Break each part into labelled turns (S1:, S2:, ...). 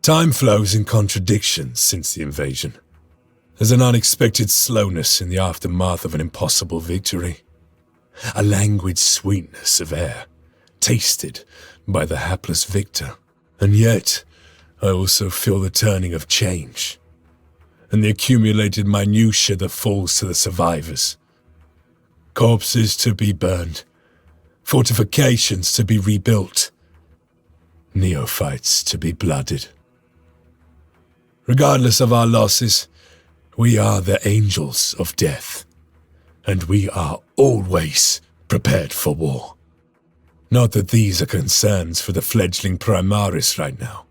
S1: Time flows in contradictions since the invasion. There's an unexpected slowness in the aftermath of an impossible victory. A languid sweetness of air, tasted by the hapless victor. And yet, I also feel the turning of change, and the accumulated minutiae that falls to the survivors. Corpses to be burned, fortifications to be rebuilt, neophytes to be blooded. Regardless of our losses, we are the angels of death, and we are always prepared for war. Not that these are concerns for the fledgling Primaris right now.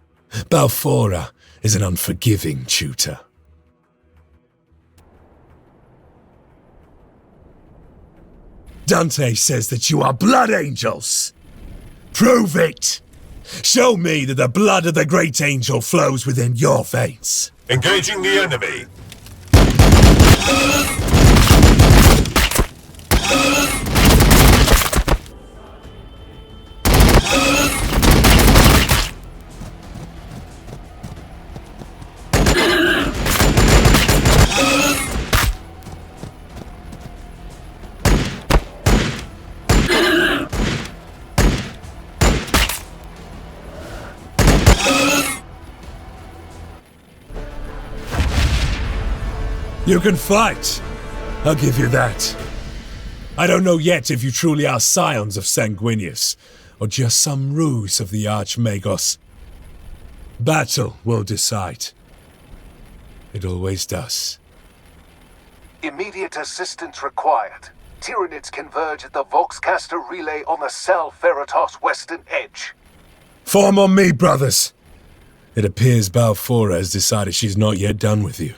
S1: Balfora is an unforgiving tutor. Dante says that you are blood angels. Prove it! Show me that the blood of the great angel flows within your veins.
S2: Engaging the enemy.
S1: You can fight. I'll give you that. I don't know yet if you truly are scions of Sanguinius, or just some ruse of the Archmagos. Battle will decide. It always does.
S3: Immediate assistance required. Tyranids converge at the Voxcaster relay on the Sal Ferratos western edge.
S1: Form on me, brothers. It appears Balfora has decided she's not yet done with you.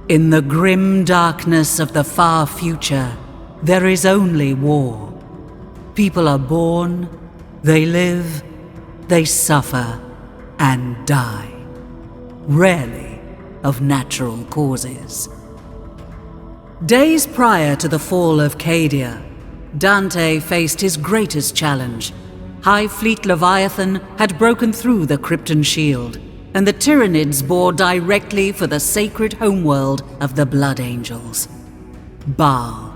S4: In the grim darkness of the far future, there is only war. People are born, they live, they suffer, and die. Rarely of natural causes. Days prior to the fall of Cadia, Dante faced his greatest challenge. High Fleet Leviathan had broken through the Krypton shield, and the Tyranids bore directly for the sacred homeworld of the Blood Angels, Baal.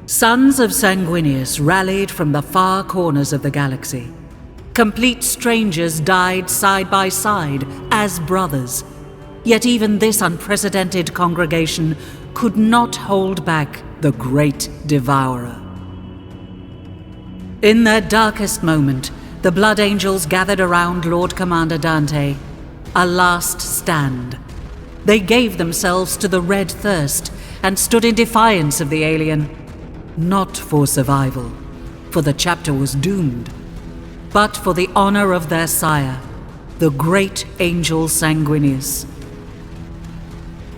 S4: Sons of Sanguinius rallied from the far corners of the galaxy. Complete strangers died side by side as brothers. Yet even this unprecedented congregation could not hold back the Great Devourer. In their darkest moment, the Blood Angels gathered around Lord Commander Dante, a last stand. They gave themselves to the Red Thirst and stood in defiance of the alien. Not for survival, for the chapter was doomed, but for the honor of their sire, the great angel Sanguinius.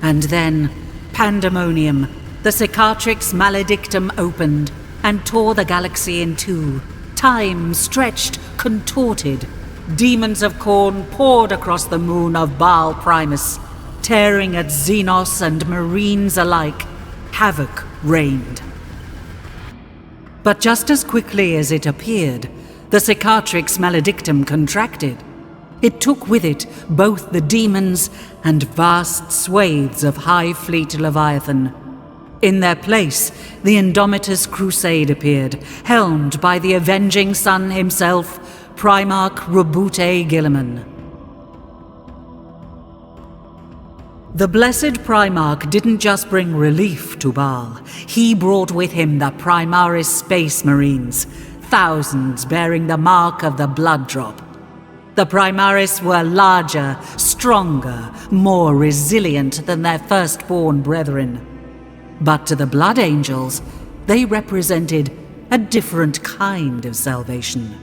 S4: And then, pandemonium, the Cicatrix Maledictum opened and tore the galaxy in two. Time stretched, contorted. Demons of Khorne poured across the moon of Baal Primus, tearing at Xenos and Marines alike. Havoc reigned. But just as quickly as it appeared, the Cicatrix Maledictum contracted. It took with it both the demons and vast swathes of High Fleet Leviathan. In their place, the Indomitus Crusade appeared, helmed by the avenging sun himself, Primarch Robute Guilliman. The blessed Primarch didn't just bring relief to Baal. He brought with him the Primaris Space Marines, thousands bearing the mark of the Blood Drop. The Primaris were larger, stronger, more resilient than their firstborn brethren. But to the Blood Angels, they represented a different kind of salvation.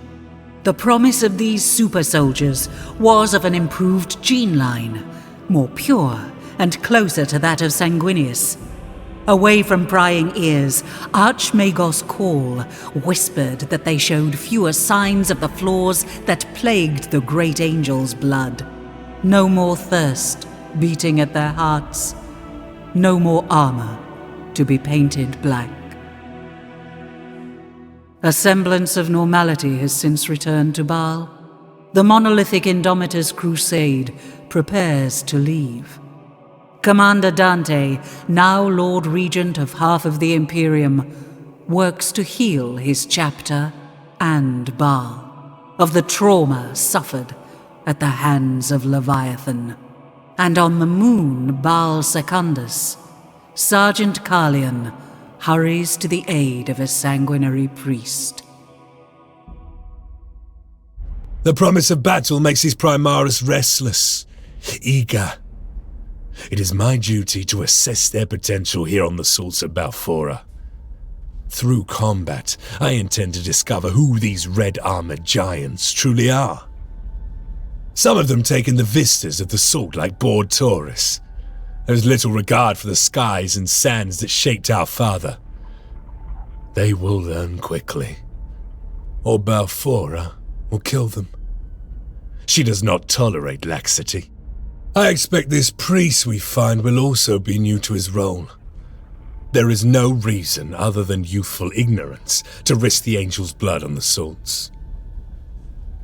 S4: The promise of these super soldiers was of an improved gene line, more pure and closer to that of Sanguinius. Away from prying ears, Archmagos Call whispered that they showed fewer signs of the flaws that plagued the great angel's blood. No more thirst beating at their hearts. No more armor to be painted black. A semblance of normality has since returned to Baal. The monolithic Indomitor's crusade prepares to leave. Commander Dante, now Lord Regent of half of the Imperium, works to heal his chapter and Baal of the trauma suffered at the hands of Leviathan. And on the moon Baal Secundus, Sergeant Carlion hurries to the aid of a sanguinary priest.
S1: The promise of battle makes his Primaris restless, eager. It is my duty to assess their potential here on the salts of Balfora. Through combat, I intend to discover who these red-armored giants truly are. Some of them take in the vistas of the salt like bored tourists. There is little regard for the skies and sands that shaped our father. They will learn quickly, or Balfora will kill them. She does not tolerate laxity. I expect this priest we find will also be new to his role. There is no reason other than youthful ignorance to risk the angel's blood on the salts.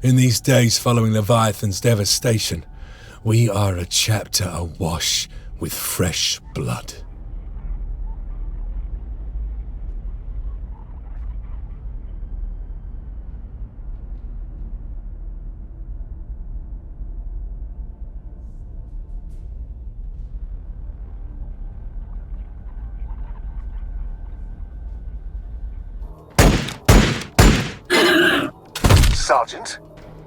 S1: In these days following Leviathan's devastation, we are a chapter awash with fresh blood.
S3: Sergeant,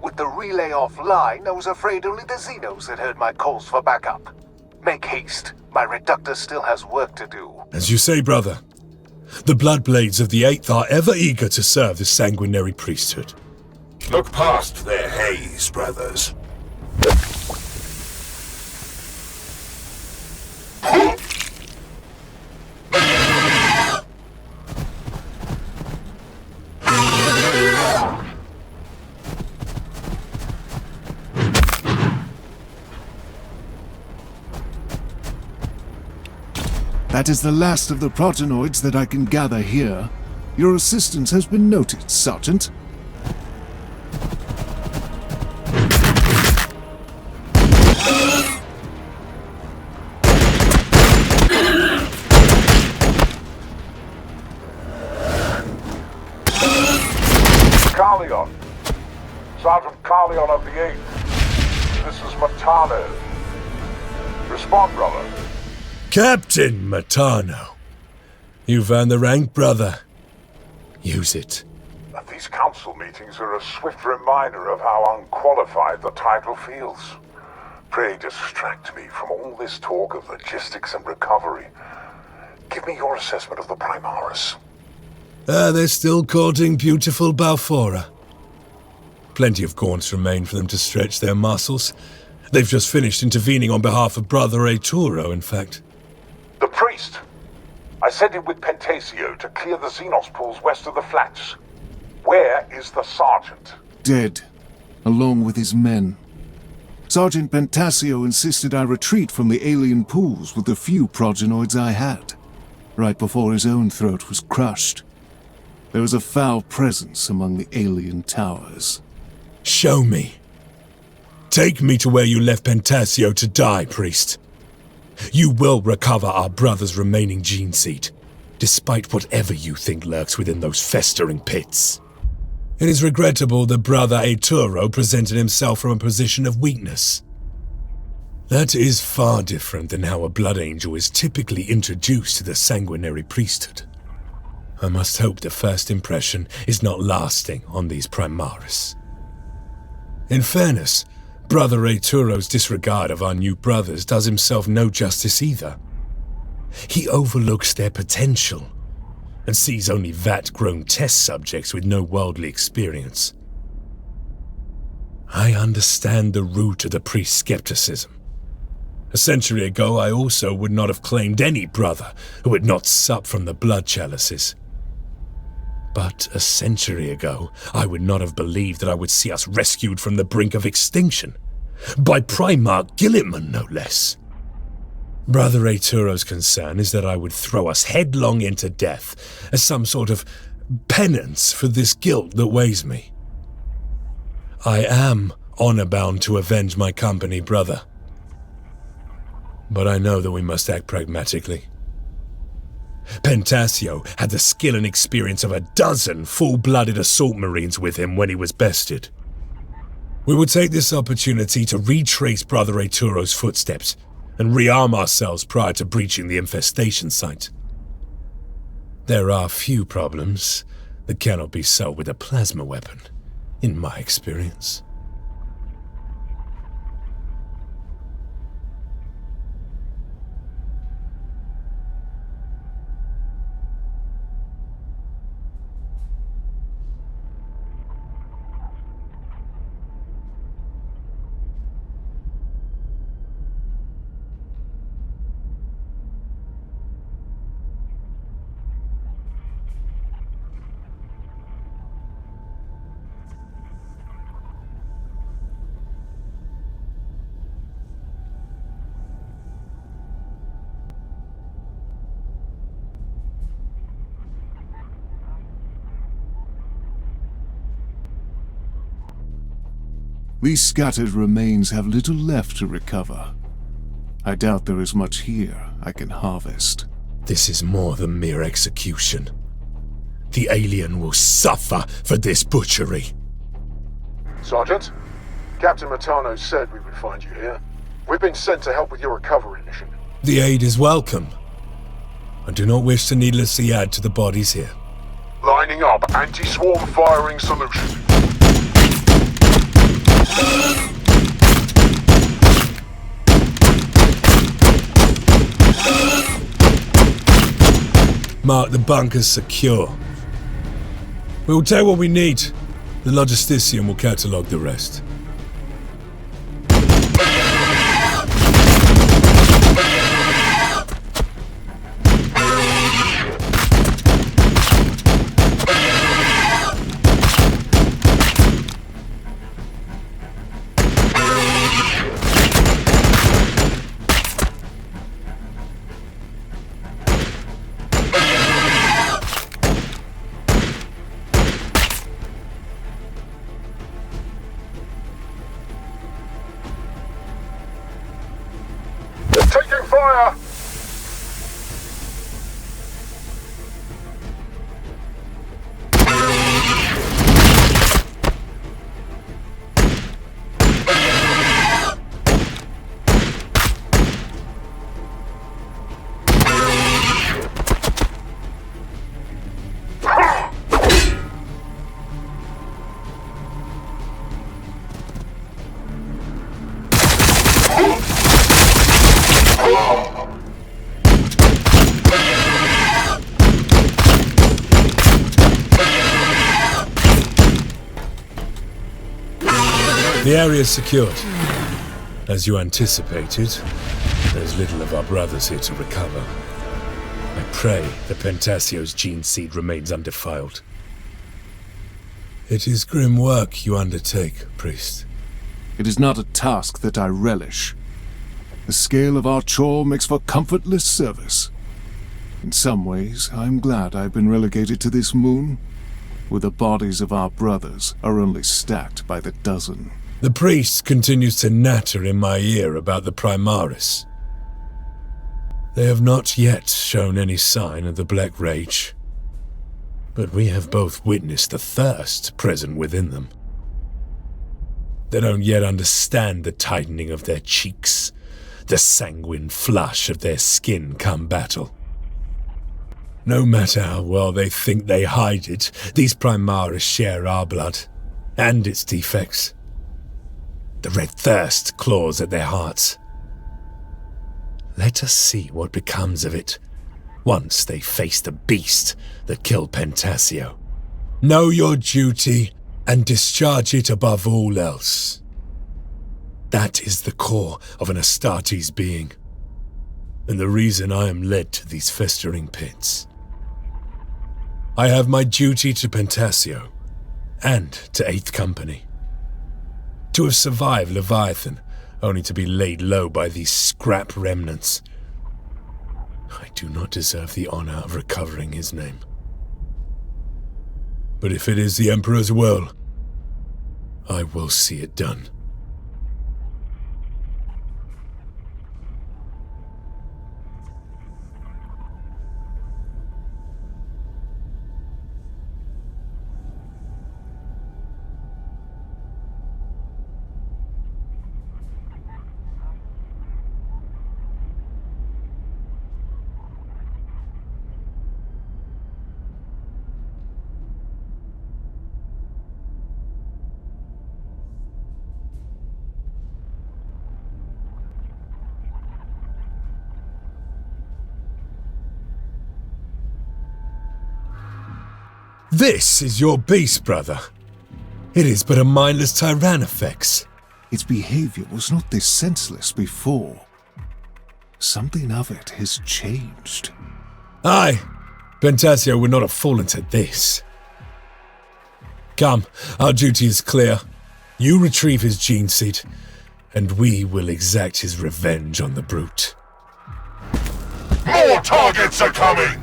S3: with the relay offline, I was afraid only the Xenos had heard my calls for backup. Make haste. My reductor still has work to do.
S1: As you say, brother. The Bloodblades of the Eighth are ever eager to serve the sanguinary priesthood.
S2: Look past their haze, brothers.
S5: That is the last of the protenoids that I can gather here. Your assistance has been noted, Sergeant.
S2: Carlion. Sergeant Carlion of the 8th. This is Matano. Respond, brother.
S1: Captain Matano. You've earned the rank, brother. Use it.
S2: These council meetings are a swift reminder of how unqualified the title feels. Pray distract me from all this talk of logistics and recovery. Give me your assessment of the Primaris.
S1: They're still courting beautiful Balfora. Plenty of gaunts remain for them to stretch their muscles. They've just finished intervening on behalf of Brother Arturo, in fact.
S2: The priest! I sent him with Pentasio to clear the Xenos pools west of the flats. Where is the sergeant?
S5: Dead, along with his men. Sergeant Pentasio insisted I retreat from the alien pools with the few progenoids I had, right before his own throat was crushed. There was a foul presence among the alien towers.
S1: Show me. Take me to where you left Pentasio to die, priest. You will recover our brother's remaining gene seed, despite whatever you think lurks within those festering pits. It is regrettable that Brother Arturo presented himself from a position of weakness. That is far different than how a blood angel is typically introduced to the sanguinary priesthood. I must hope the first impression is not lasting on these Primaris. In fairness, Brother Arturo's disregard of our new brothers does himself no justice either. He overlooks their potential and sees only vat-grown test subjects with no worldly experience. I understand the root of the priest's skepticism. A century ago, I also would not have claimed any brother who had not supped from the blood chalices. But a century ago, I would not have believed that I would see us rescued from the brink of extinction. By Primarch Gilliman, no less. Brother Arturo's concern is that I would throw us headlong into death as some sort of penance for this guilt that weighs me. I am honor-bound to avenge my company, brother. But I know that we must act pragmatically. Pentasio had the skill and experience of a dozen full-blooded assault marines with him when he was bested. We will take this opportunity to retrace Brother Arturo's footsteps and rearm ourselves prior to breaching the infestation site. There are few problems that cannot be solved with a plasma weapon, in my experience.
S5: These scattered remains have little left to recover. I doubt there is much here I can harvest.
S1: This is more than mere execution. The alien will suffer for this butchery.
S6: Sergeant, Captain Matano said we would find you here. We've been sent to help with your recovery mission.
S1: The aid is welcome. I do not wish to needlessly add to the bodies here.
S6: Lining up anti-swarm firing solution.
S1: Mark the bunkers secure. We will take what we need. The logistician will catalogue the rest.
S6: Taking fire!
S1: The area is secured. As you anticipated, there's little of our brothers here to recover. I pray that Pentasio's gene seed remains undefiled. It is grim work you undertake, priest.
S5: It is not a task that I relish. The scale of our chore makes for comfortless service. In some ways, I'm glad I've been relegated to this moon, where the bodies of our brothers are only stacked by the dozen.
S1: The priest continues to natter in my ear about the Primaris. They have not yet shown any sign of the Black Rage, but we have both witnessed the thirst present within them. They don't yet understand the tightening of their cheeks, the sanguine flush of their skin come battle. No matter how well they think they hide it, these Primaris share our blood, and its defects. The red thirst claws at their hearts. Let us see what becomes of it once they face the beast that killed Pentasio. Know your duty and discharge it above all else. That is the core of an Astartes being, and the reason I am led to these festering pits. I have my duty to Pentasio and to 8th Company. To have survived Leviathan, only to be laid low by these scrap remnants, I do not deserve the honor of recovering his name. But if it is the Emperor's will, I will see it done. This is your beast, brother. It is but a mindless Tyrannofex.
S5: Its behavior was not this senseless before. Something of it has changed.
S1: Aye, Pentasio would not have fallen to this. Come, our duty is clear. You retrieve his gene seed, and we will exact his revenge on the brute.
S2: More targets are coming!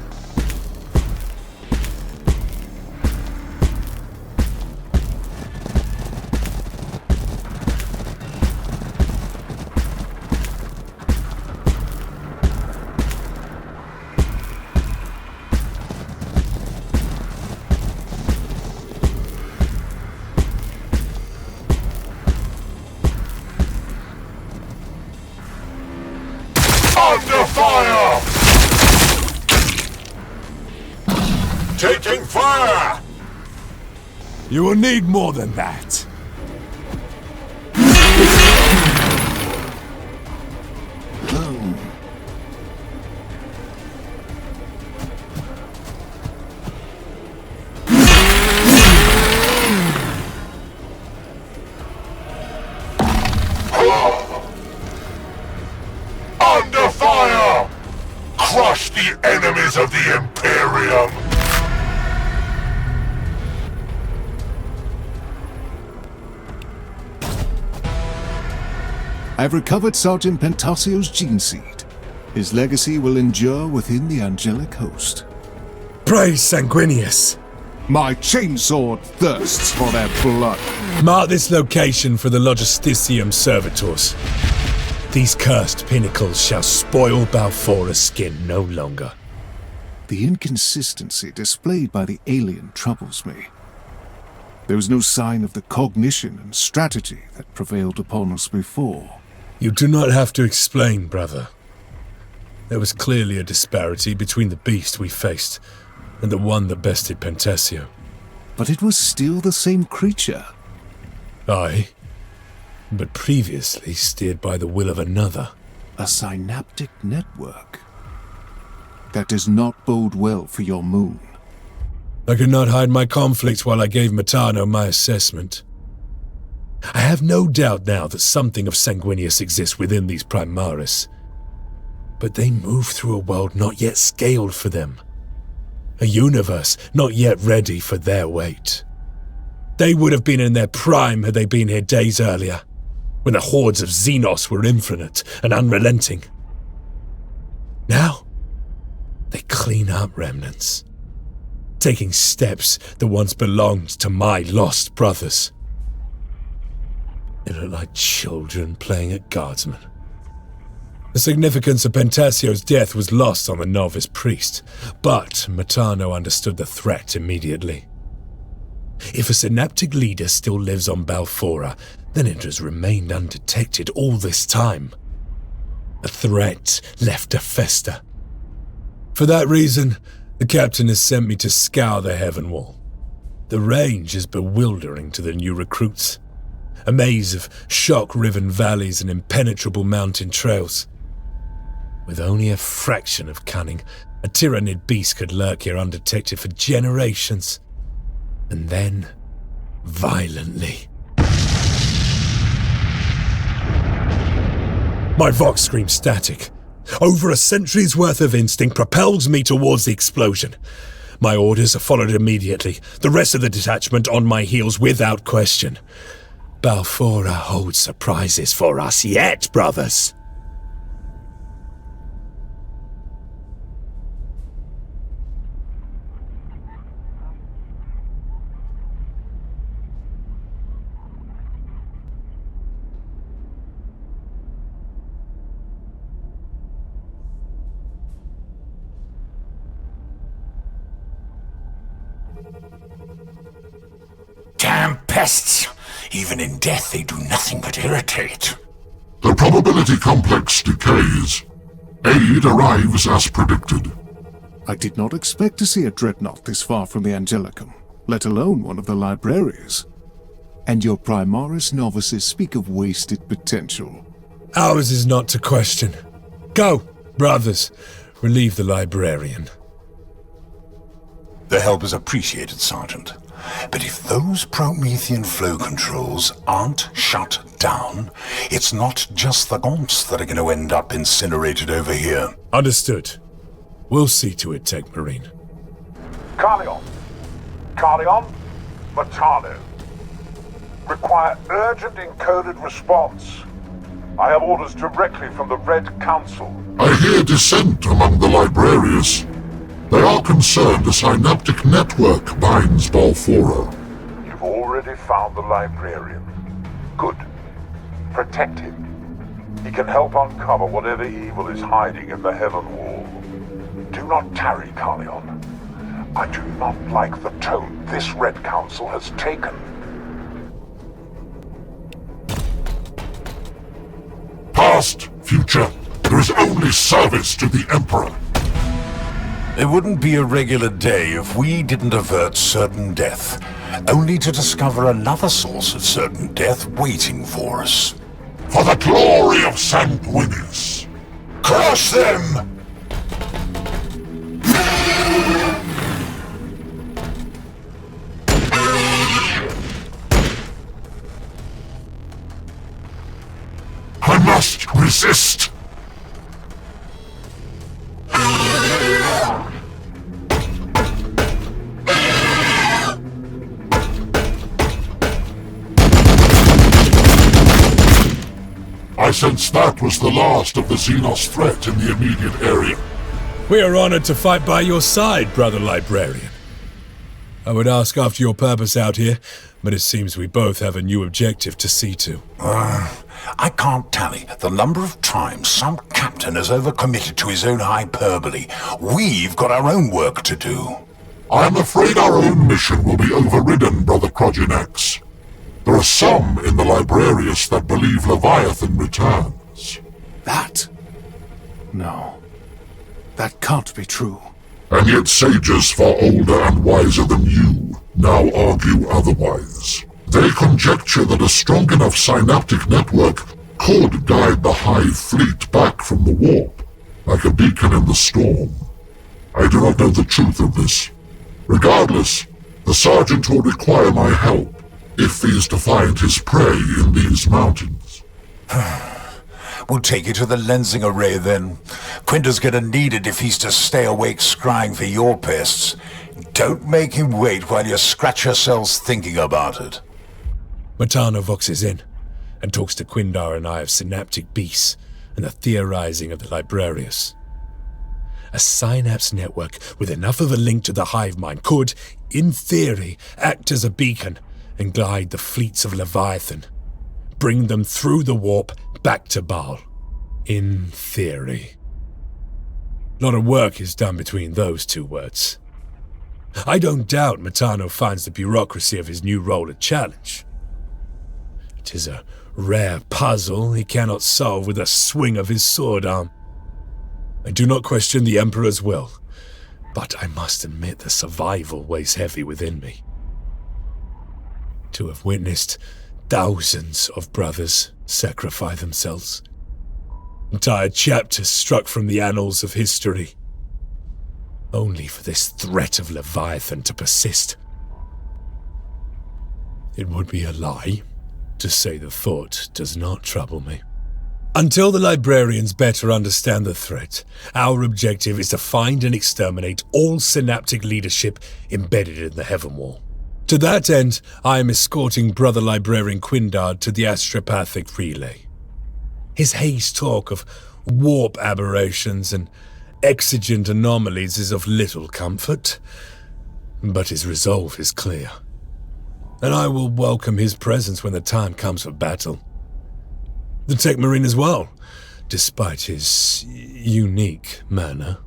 S2: Under fire! Taking fire!
S1: You will need more than that.
S2: Under fire! Crush the enemies of the Imperium!
S5: I've recovered Sergeant Pentasio's gene seed. His legacy will endure within the angelic host.
S1: Praise Sanguinius.
S5: My chainsword thirsts for their blood.
S1: Mark this location for the Logisticium servitors. These cursed pinnacles shall spoil Balfora's skin no longer.
S5: The inconsistency displayed by the alien troubles me. There was no sign of the cognition and strategy that prevailed upon us before.
S1: You do not have to explain, brother. There was clearly a disparity between the beast we faced and the one that bested Pentasio.
S5: But it was still the same creature.
S1: Aye, but previously steered by the will of another.
S5: A synaptic network. That does not bode well for your moon.
S1: I could not hide my conflict while I gave Matano my assessment. I have no doubt now that something of Sanguinius exists within these Primaris. But they move through a world not yet scaled for them. A universe not yet ready for their weight. They would have been in their prime had they been here days earlier, when the hordes of Xenos were infinite and unrelenting. Now, they clean up remnants, taking steps that once belonged to my lost brothers. They look like children playing at guardsmen. The significance of Pentasio's death was lost on the novice priest, but Matano understood the threat immediately. If a synaptic leader still lives on Balfora, then it has remained undetected all this time. A threat left to fester. For that reason, the captain has sent me to scour the heaven wall. The range is bewildering to the new recruits. A maze of shock-riven valleys and impenetrable mountain trails. With only a fraction of cunning, a tyrannid beast could lurk here undetected for generations. And then, violently. My vox screams static. Over a century's worth of instinct propels me towards the explosion. My orders are followed immediately, the rest of the detachment on my heels without question. Balfora holds surprises for us yet, brothers.
S7: pests. Even in death they do nothing but irritate.
S8: The probability complex decays. Aid arrives as predicted.
S5: I did not expect to see a dreadnought this far from the Angelicum, let alone one of the librarians. And your Primaris novices speak of wasted potential.
S1: Ours is not to question. Go, brothers. Relieve the librarian.
S7: The help is appreciated, Sergeant. But if those Promethean flow controls aren't shut down, it's not just the Gaunts that are going to end up incinerated over here.
S1: Understood. We'll see to it, Tech Marine.
S2: Carleon, Matano. Require urgent encoded response. I have orders directly from the Red Council.
S8: I hear dissent among the librarians. They are concerned a synaptic network binds Balforo.
S2: You've already found the librarian. Good. Protect him. He can help uncover whatever evil is hiding in the Heaven Wall. Do not tarry, Carleon. I do not like the tone this Red Council has taken.
S8: Past, future, there is only service to the Emperor.
S7: It wouldn't be a regular day if we didn't avert certain death, only to discover another source of certain death waiting for us.
S8: For the glory of Sanguinis!
S7: Crush them!
S8: I must resist! I sense that was the last of the Xenos threat in the immediate area.
S1: We are honored to fight by your side, brother librarian. I would ask after your purpose out here, but it seems we both have a new objective to see to.
S7: I can't tally the number of times some captain has overcommitted to his own hyperbole. We've got our own work to do.
S8: I'm afraid our own mission will be overridden, Brother Krogenex. There are some in the Librarius that believe Leviathan returns.
S5: That? No. That can't be true.
S8: And yet sages far older and wiser than you now argue otherwise. They conjecture that a strong enough synaptic network could guide the Hive fleet back from the warp, like a beacon in the storm. I do not know the truth of this. Regardless, the Sergeant will require my help if he is to find his prey in these mountains.
S7: We'll take you to the lensing array then. Quinter's gonna need it if he's to stay awake scrying for your pests. Don't make him wait while you scratch yourselves thinking about it.
S1: Matano voxes in and talks to Quindar and I of synaptic beasts and the theorizing of the Librarius. A synapse network with enough of a link to the hive mind could, in theory, act as a beacon and guide the fleets of Leviathan, bring them through the warp back to Baal. In theory. A lot of work is done between those two words. I don't doubt Matano finds the bureaucracy of his new role a challenge. It is a rare puzzle he cannot solve with a swing of his sword arm. I do not question the Emperor's will, but I must admit the survival weighs heavy within me. To have witnessed thousands of brothers sacrifice themselves. Entire chapters struck from the annals of history. Only for this threat of Leviathan to persist. It would be a lie to say the thought does not trouble me. Until the librarians better understand the threat, our objective is to find and exterminate all synaptic leadership embedded in the Heaven Wall. To that end, I am escorting Brother Librarian Quindard to the astropathic relay. His hazy talk of warp aberrations and exigent anomalies is of little comfort, but his resolve is clear, and I will welcome his presence when the time comes for battle. The Tech Marine as well, despite his unique manner.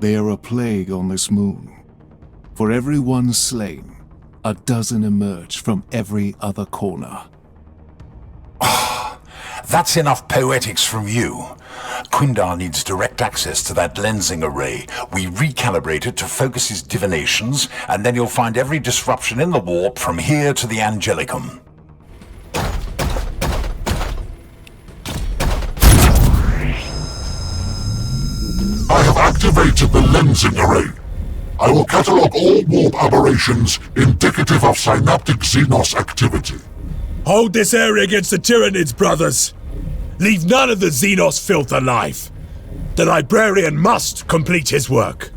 S5: They are a plague on this moon. For every one slain, a dozen emerge from every other corner.
S7: That's enough poetics from you. Quindar needs direct access to that lensing array. We recalibrate it to focus his divinations, and then you'll find every disruption in the warp from here to the Angelicum.
S8: I have activated the lensing array. I will catalog all warp aberrations indicative of synaptic Xenos activity.
S1: Hold this area against the Tyranids, brothers. Leave none of the Xenos filth alive. The librarian must complete his work.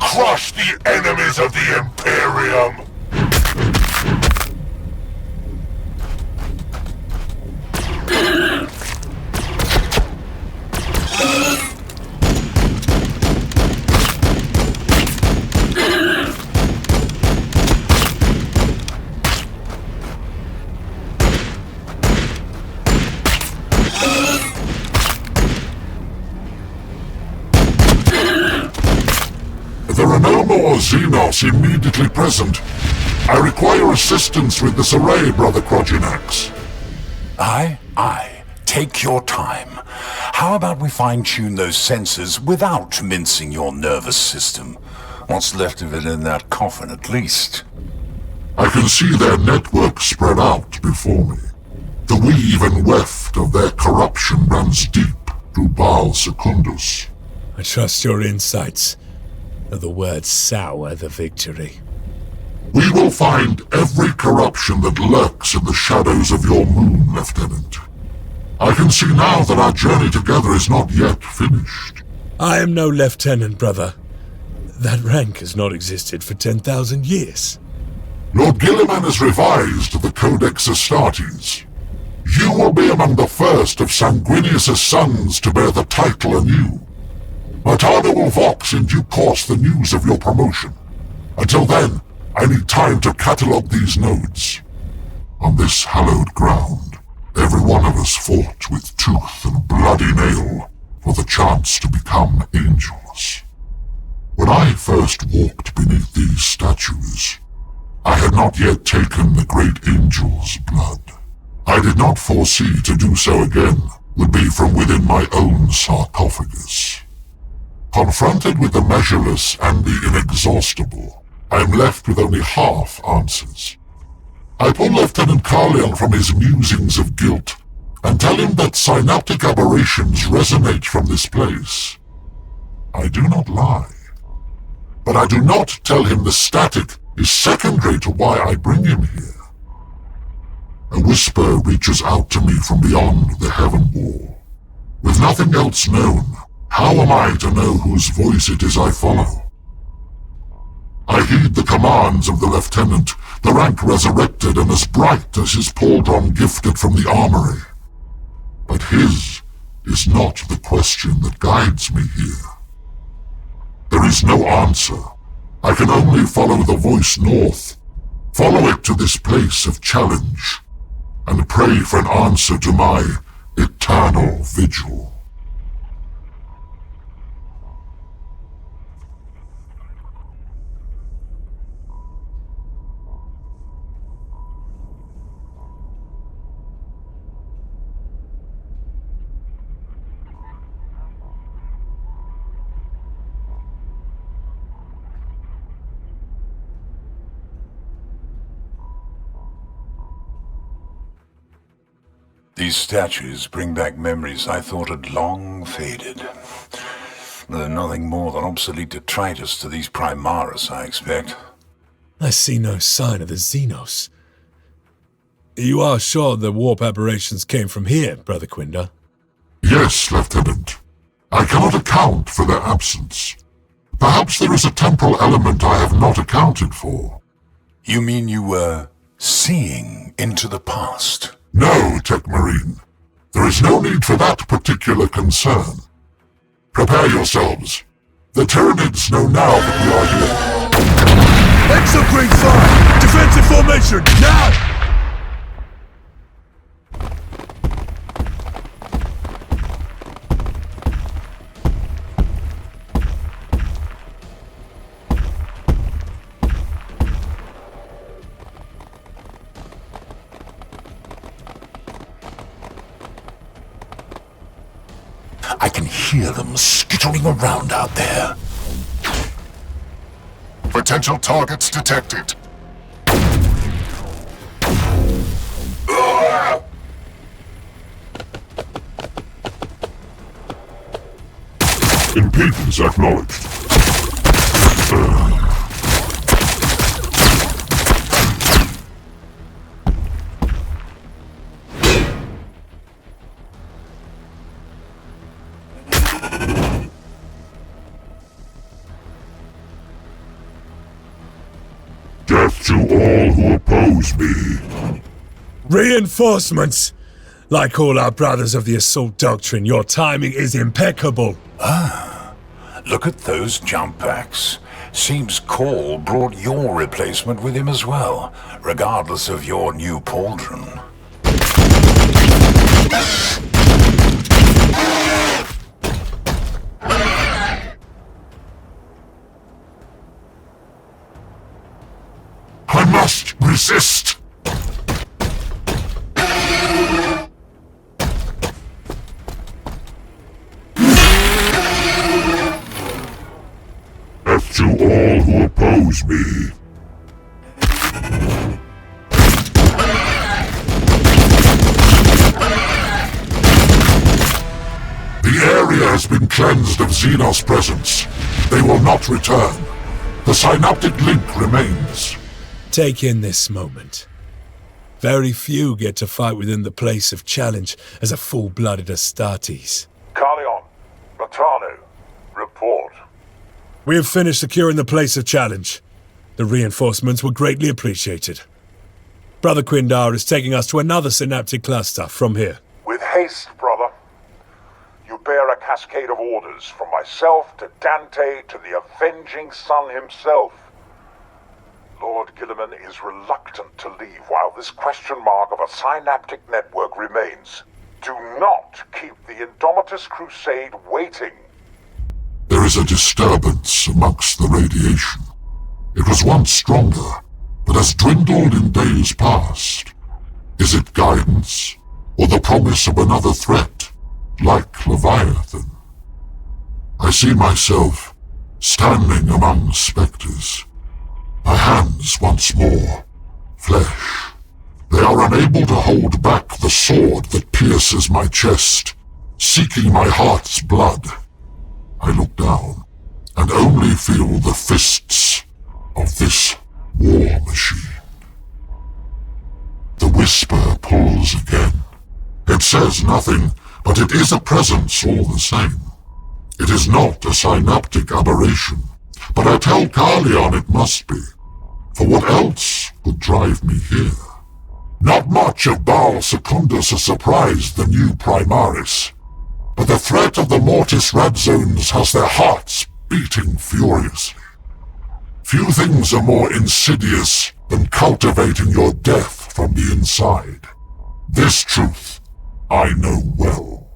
S8: Crush the enemies of the Imperium! There are no more Xenos immediately present. I require assistance with this array, Brother Kroginax.
S7: Aye. Take your time. How about we fine-tune those sensors without mincing your nervous system? What's left of it in that coffin, at least.
S8: I can see their network spread out before me. The weave and weft of their corruption runs deep to Baal Secundus.
S1: I trust your insights. The words sour the victory.
S8: We will find every corruption that lurks in the shadows of your moon, Lieutenant. I can see now that our journey together is not yet finished.
S1: I am no lieutenant, brother. That rank has not existed for 10,000 years.
S8: Lord Gilliman has revised the Codex Astartes. You will be among the first of Sanguinius' sons to bear the title anew. Matano will vox in due course the news of your promotion. Until then, I need time to catalogue these nodes. On this hallowed ground, every one of us fought with tooth and bloody nail for the chance to become angels. When I first walked beneath these statues, I had not yet taken the great angel's blood. I did not foresee to do so again would be from within my own sarcophagus. Confronted with the measureless and the inexhaustible, I am left with only half answers. I pull Lieutenant Carleon from his musings of guilt and tell him that synaptic aberrations resonate from this place. I do not lie. But I do not tell him the static is secondary to why I bring him here. A whisper reaches out to me from beyond the heaven wall. With nothing else known, how am I to know whose voice it is I follow? I heed the commands of the lieutenant, the rank resurrected and as bright as his pauldron gifted from the armory. But his is not the question that guides me here. There is no answer. I can only follow the voice north, follow it to this place of challenge, and pray for an answer to my eternal vigil.
S7: These statues bring back memories I thought had long faded. They're nothing more than obsolete detritus to these Primaris, I expect.
S1: I see no sign of the Xenos. You are sure the warp aberrations came from here, Brother Quinder?
S8: Yes, Lieutenant. I cannot account for their absence. Perhaps there is a temporal element I have not accounted for.
S7: You mean you were seeing into the past?
S8: No, Tech Marine. There is no need for that particular concern. Prepare yourselves. The Tyranids know now that we are here.
S1: Exograde fire! Defensive formation, now!
S7: I can hear them skittering around out there.
S8: Potential targets detected. Impedance acknowledged. Death to all who oppose me.
S1: Reinforcements! Like all our brothers of the Assault Doctrine, your timing is impeccable.
S7: Look at those jump packs. Seems Call brought your replacement with him as well, regardless of your new pauldron.
S8: I must resist! Death to all who oppose me. The area has been cleansed of Xenos presence. They will not return. The synaptic link remains.
S1: Take in this moment. Very few get to fight within the place of challenge as a full-blooded Astartes.
S2: Carleon, Matano, report.
S1: We have finished securing the place of challenge. The reinforcements were greatly appreciated. Brother Quindar is taking us to another synaptic cluster from here.
S2: With haste, brother. You bear a cascade of orders from myself to Dante to the Avenging Sun himself. Lord Gilliman is reluctant to leave while this question mark of a synaptic network remains. Do not keep the Indomitus Crusade waiting.
S8: There is a disturbance amongst the radiation. It was once stronger, but has dwindled in days past. Is it guidance, or the promise of another threat, like Leviathan? I see myself standing among spectres. My hands once more, flesh. They are unable to hold back the sword that pierces my chest, seeking my heart's blood. I look down, and only feel the fists of this war machine. The whisper pulls again. It says nothing, but it is a presence all the same. It is not a synaptic aberration, but I tell Carleon it must be. For what else would drive me here? Not much of Baal Secundus has surprised the new Primaris, but the threat of the Mortis Radzones has their hearts beating furiously. Few things are more insidious than cultivating your death from the inside. This truth I know well.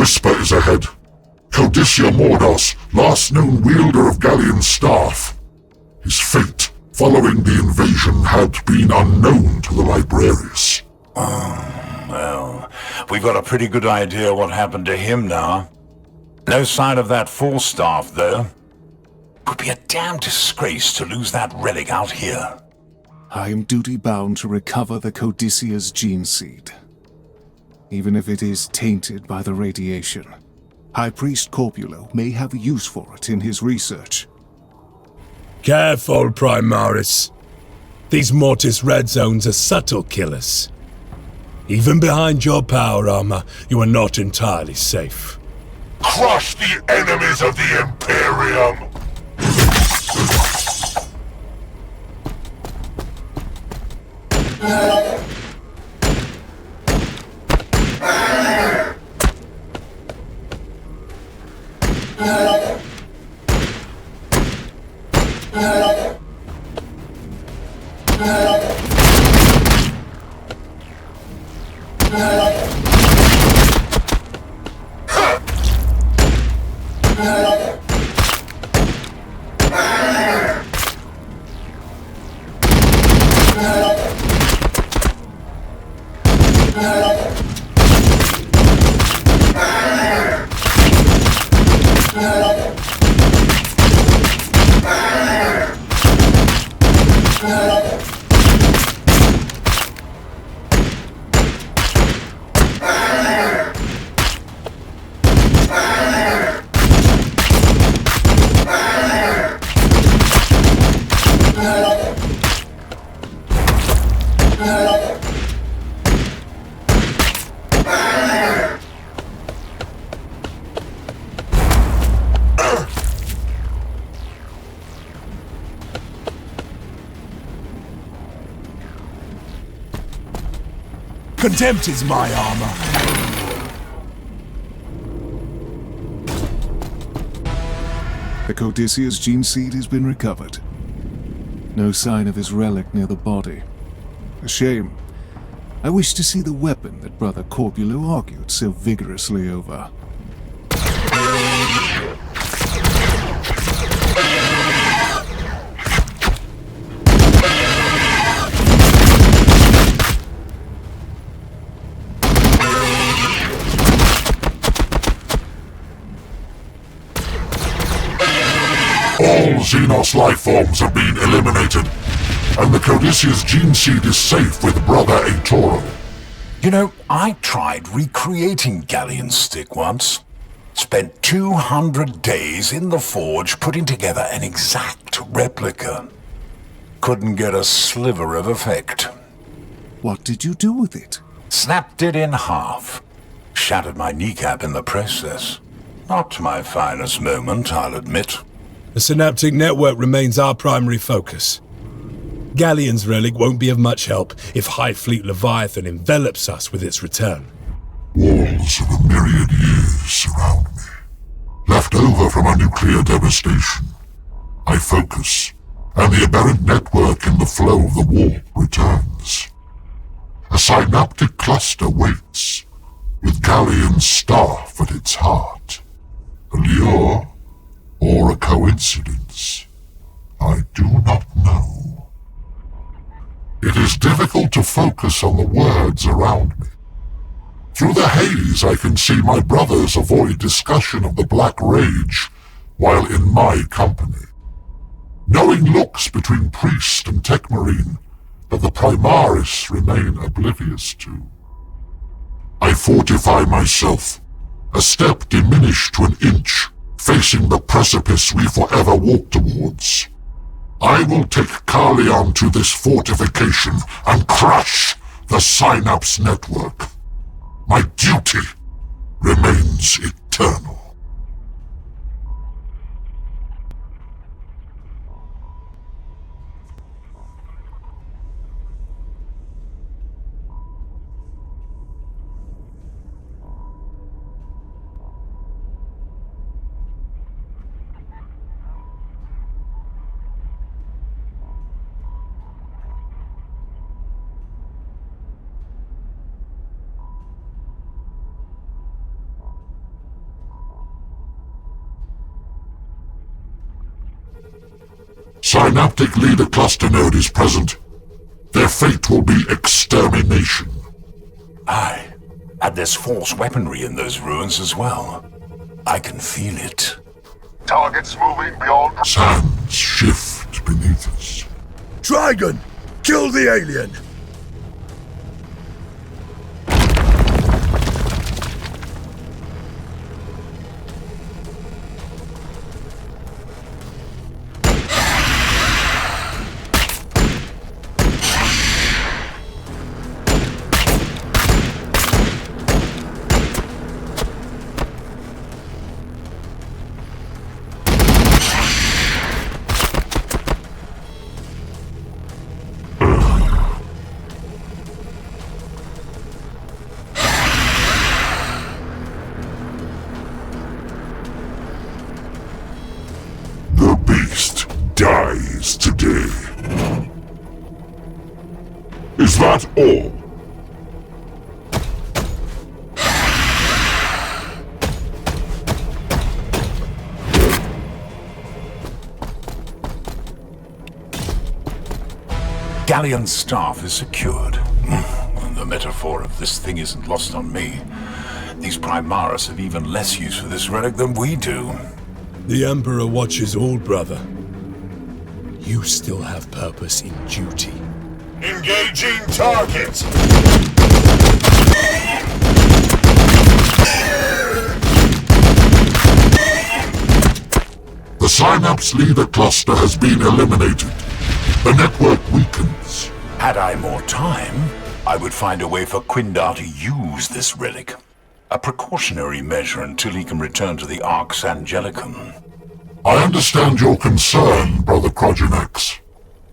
S8: whisper is ahead. Codicia Mordos, last known wielder of Galleon's staff. His fate, following the invasion, had been unknown to the Librarius.
S7: Well, we've got a pretty good idea what happened to him now. No sign of that Falstaff, though. Would be a damn disgrace to lose that relic out here.
S5: I am duty-bound to recover the Codicia's gene seed. Even if it is tainted by the radiation, High Priest Corpulo may have use for it in his research.
S1: Careful, Primaris. These Mortis Red Zones are subtle killers. Even behind your power armor, you are not entirely safe.
S8: Crush the enemies of the Imperium!
S1: Contempt is my armor.
S5: The Codicia's gene seed has been recovered. No sign of his relic near the body. A shame. I wish to see the weapon that Brother Corpulo argued so vigorously over.
S8: All Xenos life forms have been eliminated, and the Codicia's gene seed is safe with Brother Aetoro.
S7: You know, I tried recreating Galleon's stick once. Spent 200 days in the forge putting together an exact replica. Couldn't get a sliver of effect.
S5: What did you do with it?
S7: Snapped it in half. Shattered my kneecap in the process. Not my finest moment, I'll admit.
S1: The synaptic network remains our primary focus. Galleon's relic won't be of much help if High Fleet Leviathan envelops us with its return.
S8: Walls of a myriad years surround me, left over from a nuclear devastation. I focus, and the aberrant network in the flow of the warp returns. A synaptic cluster waits, with Galleon's staff at its heart. A lure, or a coincidence, I do not know. It is difficult to focus on the words around me. Through the haze I can see my brothers avoid discussion of the Black Rage while in my company. Knowing looks between priest and tech marine that the Primaris remain oblivious to. I fortify myself, a step diminished to an inch, facing the precipice we forever walk towards. I will take Carleon to this fortification and crush the Synapse network. My duty remains eternal. Synaptic Leader Cluster Node is present. Their fate will be extermination.
S7: Aye, and there's force weaponry in those ruins as well. I can feel it.
S2: Targets moving beyond...
S8: Sands shift beneath us.
S1: Dragon! Kill the alien!
S8: Dies today. Is that all?
S7: Galleon's staff is secured. The metaphor of this thing isn't lost on me. These Primaris have even less use for this relic than we do.
S1: The Emperor watches all, brother. You still have purpose in duty.
S8: Engaging target! The Synapse Leader Cluster has been eliminated. The network weakens.
S7: Had I more time, I would find a way for Quindar to use this relic. A precautionary measure until he can return to the Arx Angelicum.
S8: I understand your concern, Brother Krogenax,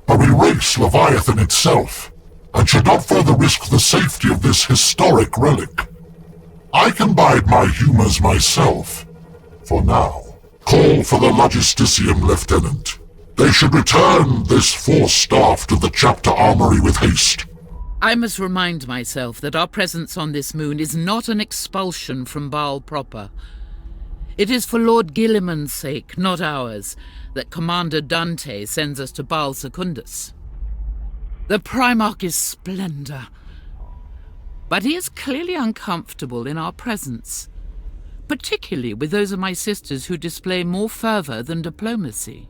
S8: but we race Leviathan itself, and should not further risk the safety of this historic relic. I can bide my humors myself, for now. Call for the Logisticium, Lieutenant. They should return this force staff to the chapter armory with haste.
S9: I must remind myself that our presence on this moon is not an expulsion from Baal proper. It is for Lord Guilliman's sake, not ours, that Commander Dante sends us to Baal Secundus. The Primarch is splendor, but he is clearly uncomfortable in our presence, particularly with those of my sisters who display more fervor than diplomacy.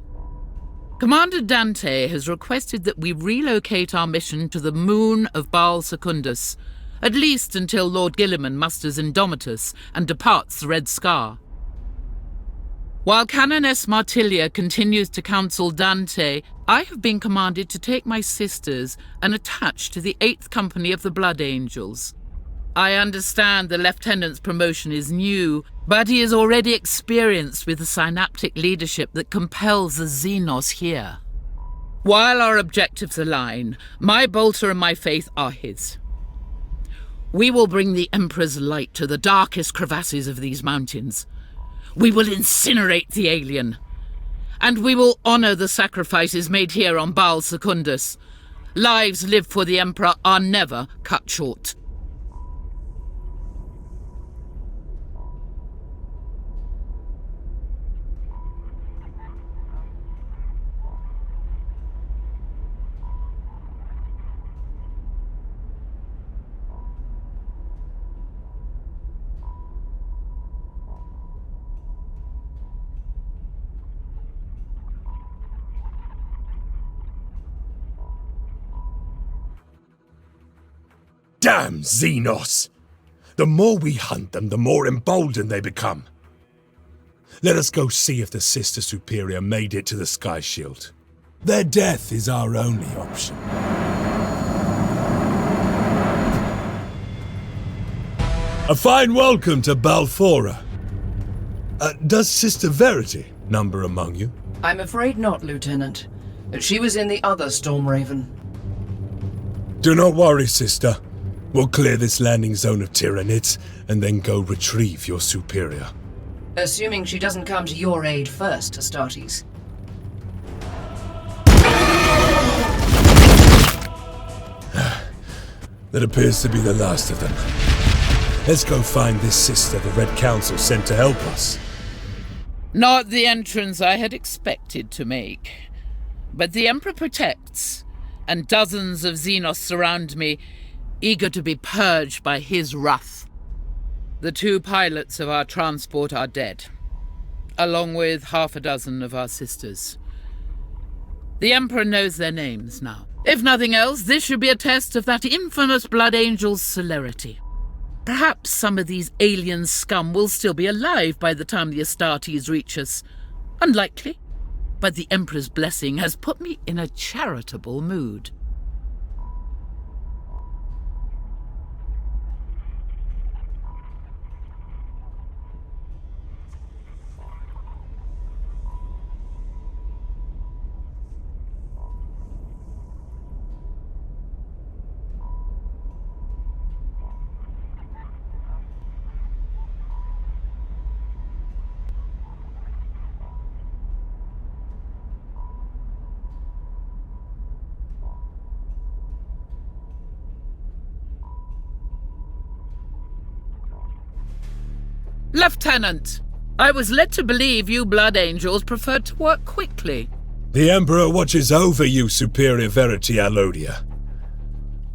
S9: Commander Dante has requested that we relocate our mission to the moon of Baal Secundus, at least until Lord Guilliman musters Indomitus and departs the Red Scar. While Canoness Martilia continues to counsel Dante, I have been commanded to take my sisters and attach to the 8th Company of the Blood Angels. I understand the Lieutenant's promotion is new, but he is already experienced with the synaptic leadership that compels the Xenos here. While our objectives align, my bolter and my faith are his. We will bring the Emperor's light to the darkest crevasses of these mountains. We will incinerate the alien. And we will honor the sacrifices made here on Baal Secundus. Lives lived for the Emperor are never cut short.
S1: Damn Xenos! The more we hunt them, the more emboldened they become. Let us go see if the Sister Superior made it to the Sky Shield. Their death is our only option. A fine welcome to Balfora. Does Sister Verity number among you?
S10: I'm afraid not, Lieutenant. She was in the other Storm Raven.
S1: Do not worry, Sister. We'll clear this landing zone of Tyranids and then go retrieve your superior.
S10: Assuming she doesn't come to your aid first, Astartes.
S1: That appears to be the last of them. Let's go find this sister the Red Council sent to help us.
S9: Not the entrance I had expected to make. But the Emperor protects, and dozens of Xenos surround me, eager to be purged by his wrath. The 2 pilots of our transport are dead, along with half a dozen of our sisters. The Emperor knows their names now. If nothing else, this should be a test of that infamous Blood Angel's celerity. Perhaps some of these alien scum will still be alive by the time the Astartes reach us. Unlikely, but the Emperor's blessing has put me in a charitable mood. Lieutenant, I was led to believe you Blood Angels preferred to work quickly.
S1: The Emperor watches over you, Superior Verity Alodia.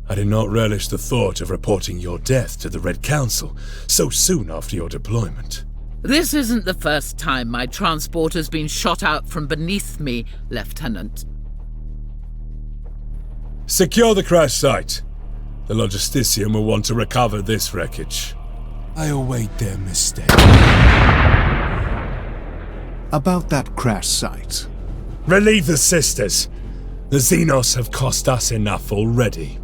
S1: I did not relish the thought of reporting your death to the Red Council so soon after your deployment.
S9: This isn't the first time my transport has been shot out from beneath me, Lieutenant.
S1: Secure the crash site. The Logistician will want to recover this wreckage. I await their mistake.
S5: About that crash site.
S1: Relieve the sisters. The Xenos have cost us enough already.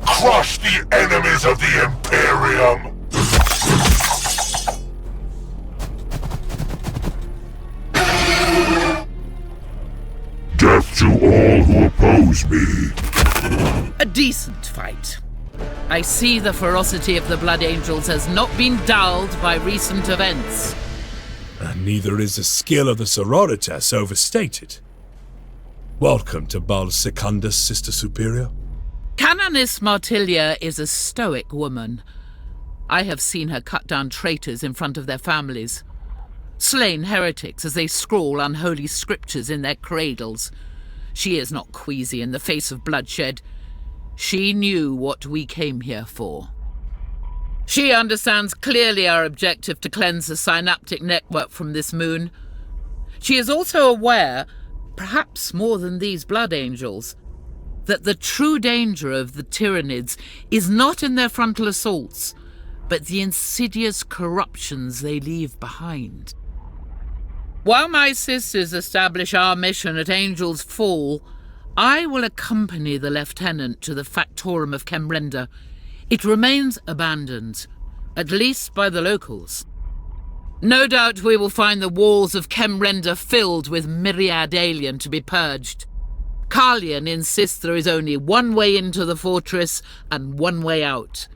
S8: Crush the enemies of the Imperium! Death to all who oppose me!
S9: A decent fight. I see the ferocity of the Blood Angels has not been dulled by recent events.
S1: And neither is the skill of the Sororitas overstated. Welcome to Bal Secundus, Sister Superior.
S9: Canonis Martilia is a stoic woman. I have seen her cut down traitors in front of their families, slain heretics as they scrawl unholy scriptures in their cradles. She is not queasy in the face of bloodshed. She knew what we came here for. She understands clearly our objective to cleanse the synaptic network from this moon. She is also aware, perhaps more than these Blood Angels, that the true danger of the Tyranids is not in their frontal assaults, but the insidious corruptions they leave behind. While my sisters establish our mission at Angel's Fall, I will accompany the Lieutenant to the Factorum of Kemrenda. It remains abandoned, at least by the locals. No doubt we will find the walls of Kemrenda filled with myriad alien to be purged. Carlian insists there is only one way into the fortress and one way out.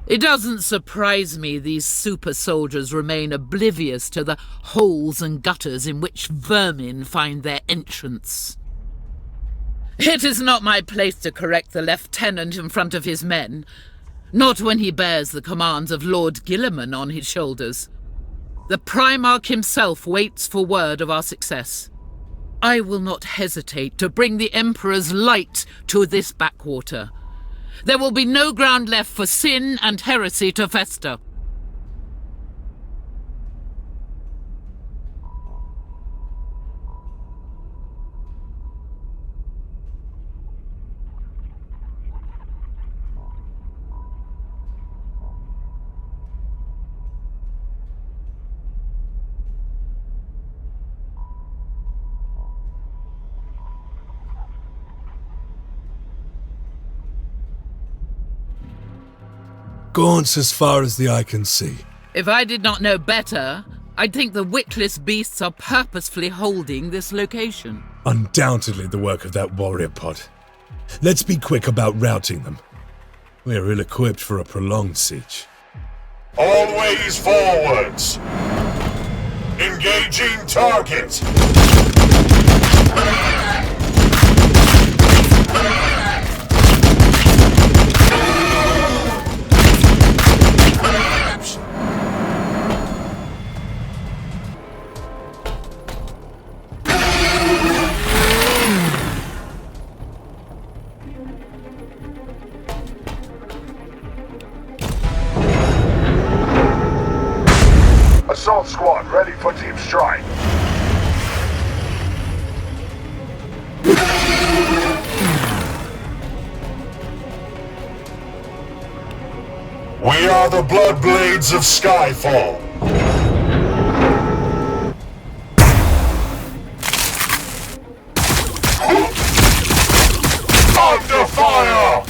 S9: It doesn't surprise me these super soldiers remain oblivious to the holes and gutters in which vermin find their entrance. It is not my place to correct the Lieutenant in front of his men, not when he bears the commands of Lord Guilliman on his shoulders. The Primarch himself waits for word of our success. I will not hesitate to bring the Emperor's light to this backwater. There will be no ground left for sin and heresy to fester.
S1: Gaunts as far as the eye can see.
S9: If I did not know better, I'd think the wickless beasts are purposefully holding this location.
S1: Undoubtedly the work of that warrior pod. Let's be quick about routing them. We are ill-equipped for a prolonged siege.
S8: Always forwards! Engaging target!
S2: assault squad ready for deep strike.
S7: We are the Bloodblades of Skyfall. Under fire!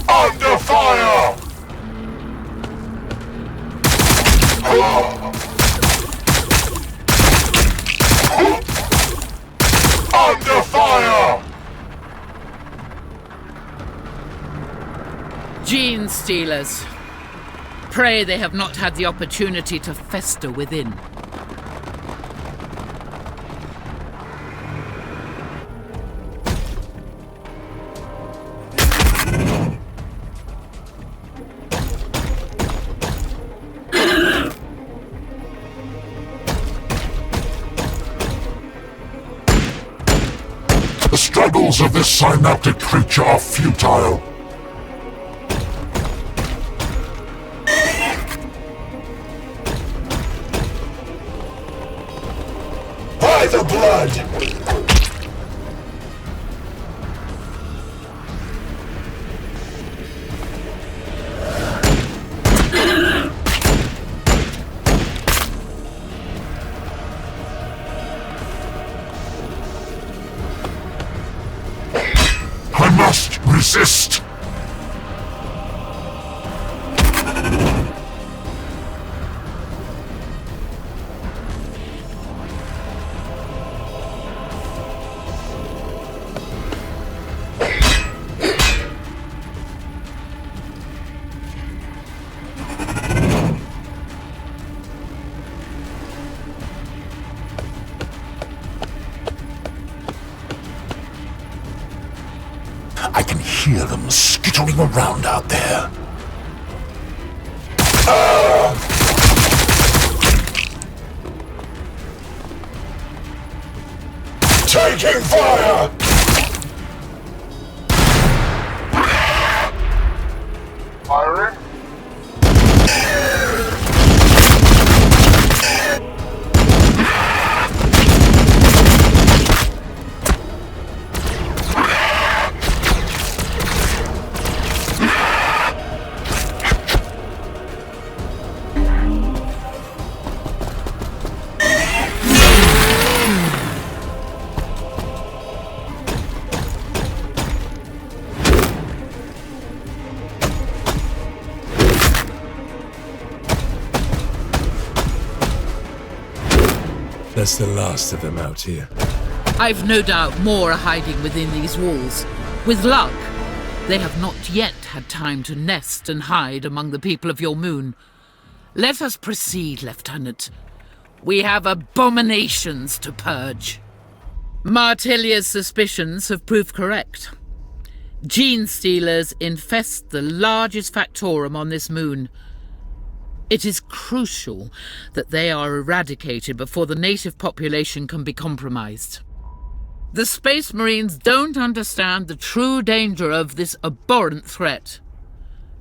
S7: Under fire! Under fire!
S9: Gene stealers. Pray they have not had the opportunity to fester within.
S8: The struggles of this synaptic creature are futile.
S7: By the blood!
S8: I must resist.
S7: I can hear them skittering around out there. Taking fire!
S2: Firing.
S1: That's the last of them out here.
S9: I've no doubt more are hiding within these walls. With luck, they have not yet had time to nest and hide among the people of your moon. Let us proceed, Lieutenant. We have abominations to purge. Martelia's suspicions have proved correct. Gene stealers infest the largest factorum on this moon. It is crucial that they are eradicated before the native population can be compromised. The Space Marines don't understand the true danger of this abhorrent threat.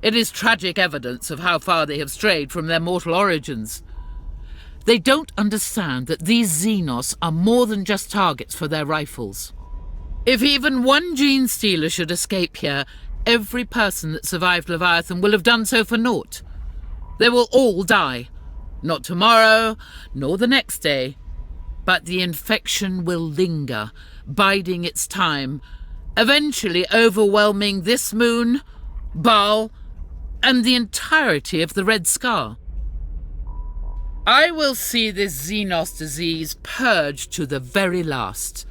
S9: It is tragic evidence of how far they have strayed from their mortal origins. They don't understand that these Xenos are more than just targets for their rifles. If even one gene stealer should escape here, every person that survived Leviathan will have done so for naught. They will all die. Not tomorrow, nor the next day. But the infection will linger, biding its time, eventually overwhelming this moon Baal, and the entirety of the Red Scar. I will see this Xenos disease purged to the very last.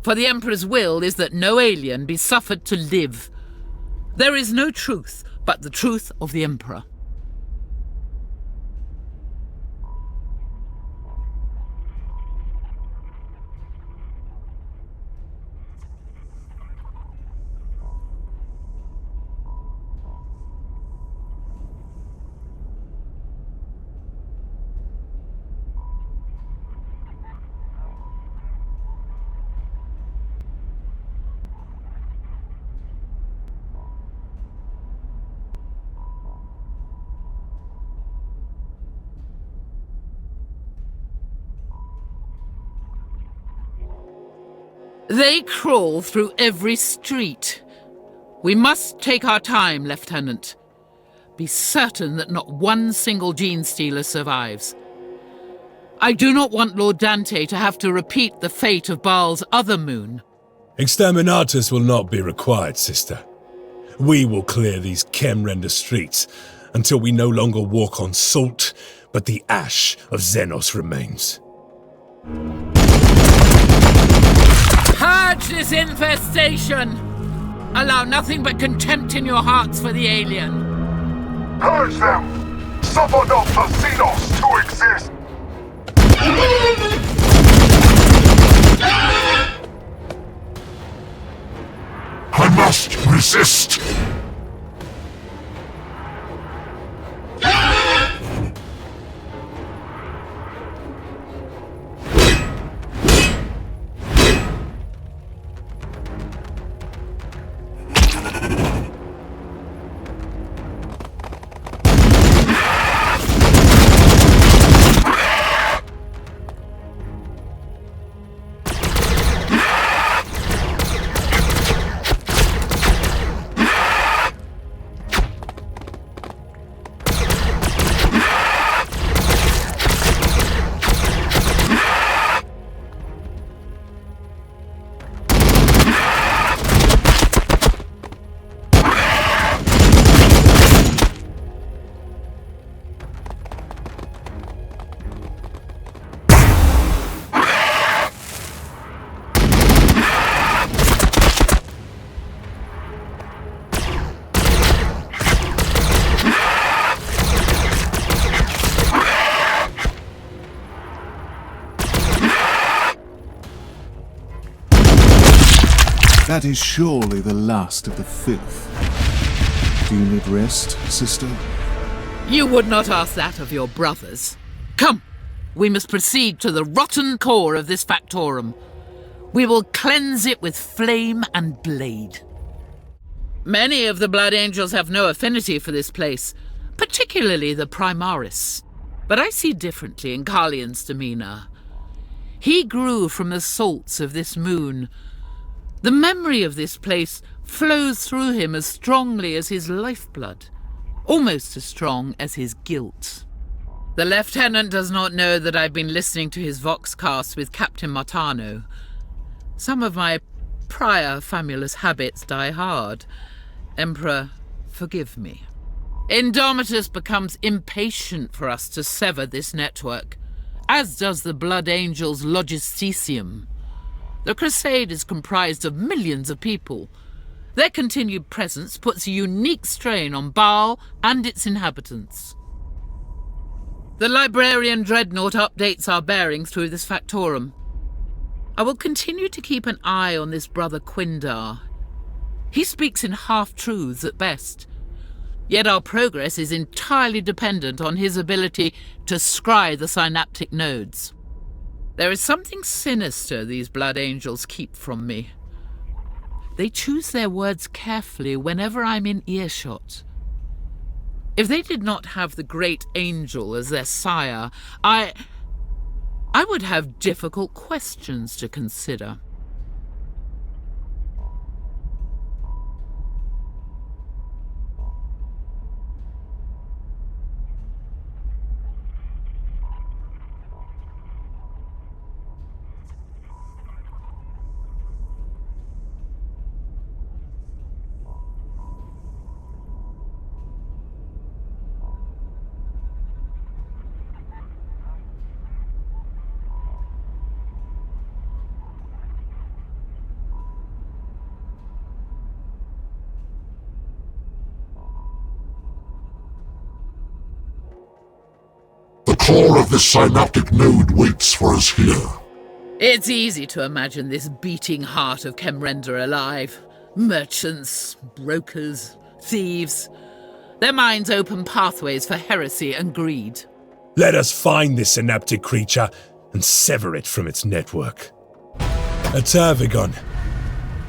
S9: For the Emperor's will is that no alien be suffered to live. There is no truth but the truth of the Emperor. They crawl through every street. We must take our time, Lieutenant. Be certain that not one single gene stealer survives. I do not want Lord Dante to have to repeat the fate of Baal's other moon.
S1: Exterminatus will not be required, sister. We will clear these chem-render streets until we no longer walk on salt, but the ash of Xenos remains.
S9: Purge this infestation! Allow nothing but contempt in your hearts for the alien.
S2: Purge them! Suffer not the Xenos to exist!
S8: I must resist!
S5: That is surely the last of the filth. Do you need rest, sister?
S9: You would not ask that of your brothers. Come, we must proceed to the rotten core of this factorum. We will cleanse it with flame and blade. Many of the Blood Angels have no affinity for this place, particularly the Primaris. But I see differently in Carlian's demeanor. He grew from the salts of this moon. The memory of this place flows through him as strongly as his lifeblood, almost as strong as his guilt. The Lieutenant does not know that I've been listening to his voxcast with Captain Martano. Some of my prior famulous habits die hard. Emperor, forgive me. Indomitus becomes impatient for us to sever this network, as does the Blood Angels' Logisticium. The Crusade is comprised of millions of people. Their continued presence puts a unique strain on Baal and its inhabitants. The Librarian Dreadnought updates our bearings through this factorum. I will continue to keep an eye on this brother Quindar. He speaks in half-truths at best, yet our progress is entirely dependent on his ability to scry the synaptic nodes. There is something sinister these Blood Angels keep from me. They choose their words carefully whenever I'm in earshot. If they did not have the Great Angel as their sire, I would have difficult questions to consider.
S8: core of this synaptic node waits for us here.
S9: It's easy to imagine this beating heart of Kemrender alive. Merchants, brokers, thieves. Their minds open pathways for heresy and greed.
S1: Let us find this synaptic creature and sever it from its network. A Tervigon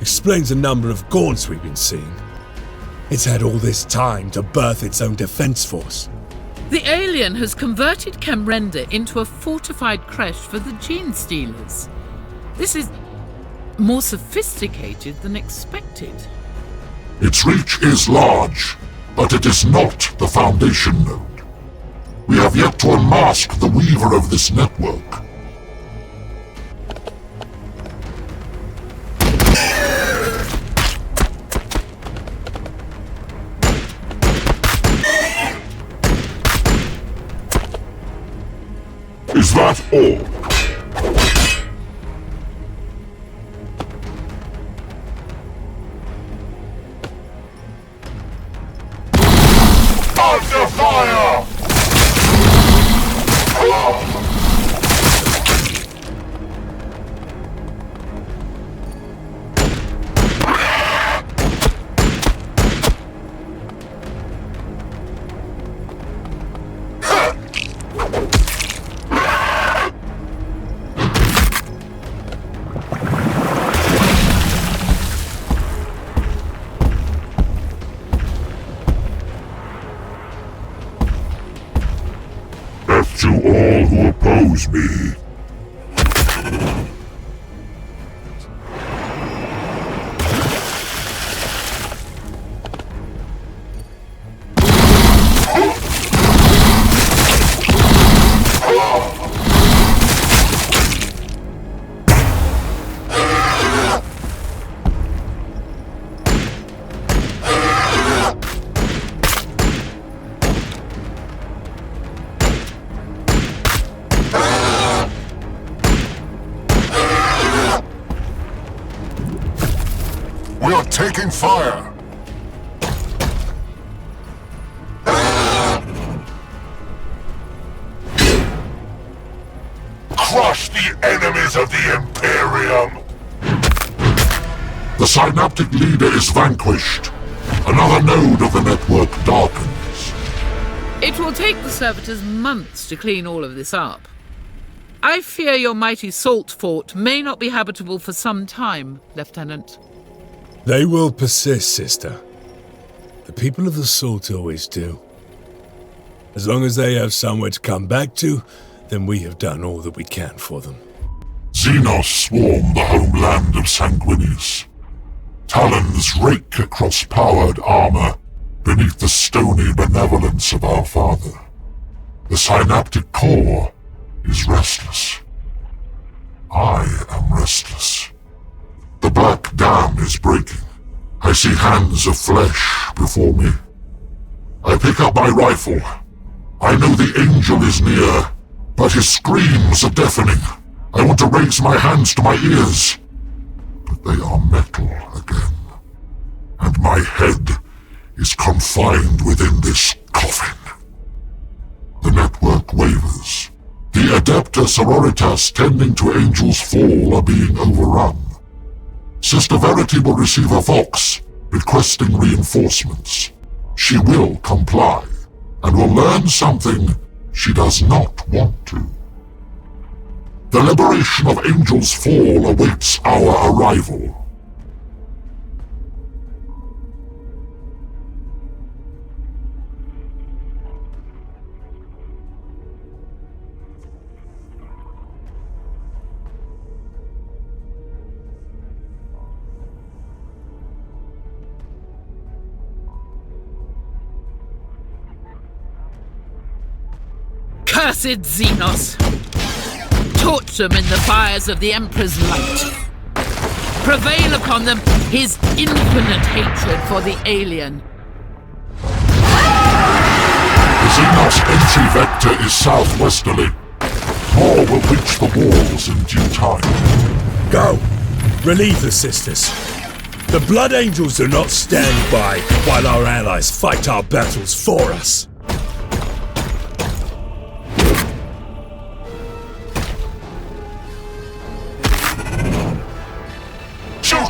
S1: explains a number of gaunts we've been seeing. It's had all this time to birth its own defense force.
S9: The alien has converted Kemrender into a fortified creche for the gene stealers. This is more sophisticated than expected.
S8: Its reach is large, but it is not the Foundation node. We have yet to unmask the weaver of this network. Is that all? Under fire! To all who oppose me. We are taking fire! Crush the enemies of the Imperium! The synaptic leader is vanquished. Another node of the network darkens.
S9: It will take the servitors months to clean all of this up. I fear your mighty salt fort may not be habitable for some time, Lieutenant.
S1: They will persist, sister. The people of the Salt always do. As long as they have somewhere to come back to, then we have done all that we can for them.
S8: Xenos swarm the homeland of Sanguinius. Talons rake across powered armor beneath the stony benevolence of our father. The synaptic core is restless. I am restless. The black dam is breaking. I see hands of flesh before me. I pick up my rifle. I know the angel is near, but his screams are deafening. I want to raise my hands to my ears, but they are metal again. And my head is confined within this coffin. The network wavers. The Adepta Sororitas tending to Angel's Fall are being overrun. Sister Verity will receive a vox requesting reinforcements. She will comply, and will learn something she does not want to. The liberation of Angel's Fall awaits our arrival.
S9: Cursed Xenos! Torch them in the fires of the Emperor's light. Prevail upon them his infinite hatred for the alien.
S8: The Xenos entry vector is southwesterly. More will reach the walls in due time.
S1: Go! Relieve the sisters. The Blood Angels do not stand by while our allies fight our battles for us.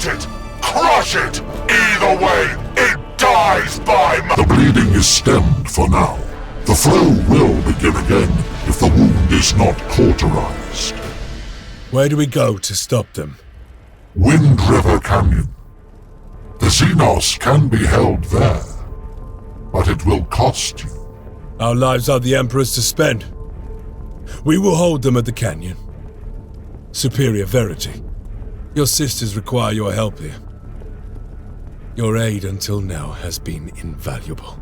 S8: Melt it! Crush it! Either way, it dies by The bleeding is stemmed for now. The flow will begin again if the wound is not cauterized.
S1: Where do we go to stop them?
S8: Wind River Canyon. The Xenos can be held there, but it will cost you.
S1: Our lives are the Emperor's to spend. We will hold them at the canyon. Superior Verity, your sisters require your help here. Your aid until now has been invaluable.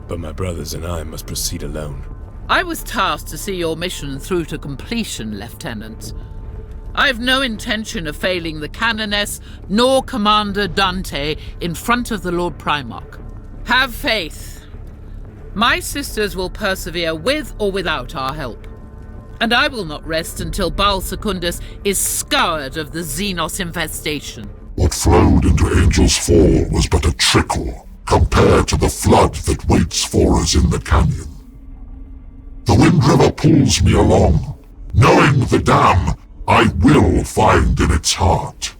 S1: But my brothers and I must proceed alone.
S9: I was tasked to see your mission through to completion, Lieutenant. I have no intention of failing the Canoness nor Commander Dante in front of the Lord Primarch. Have faith. My sisters will persevere with or without our help. And I will not rest until Baal Secundus is scoured of the Xenos infestation.
S8: What flowed into Angel's Fall was but a trickle compared to the flood that waits for us in the canyon. The Wind River pulls me along, knowing the dam I will find in its heart.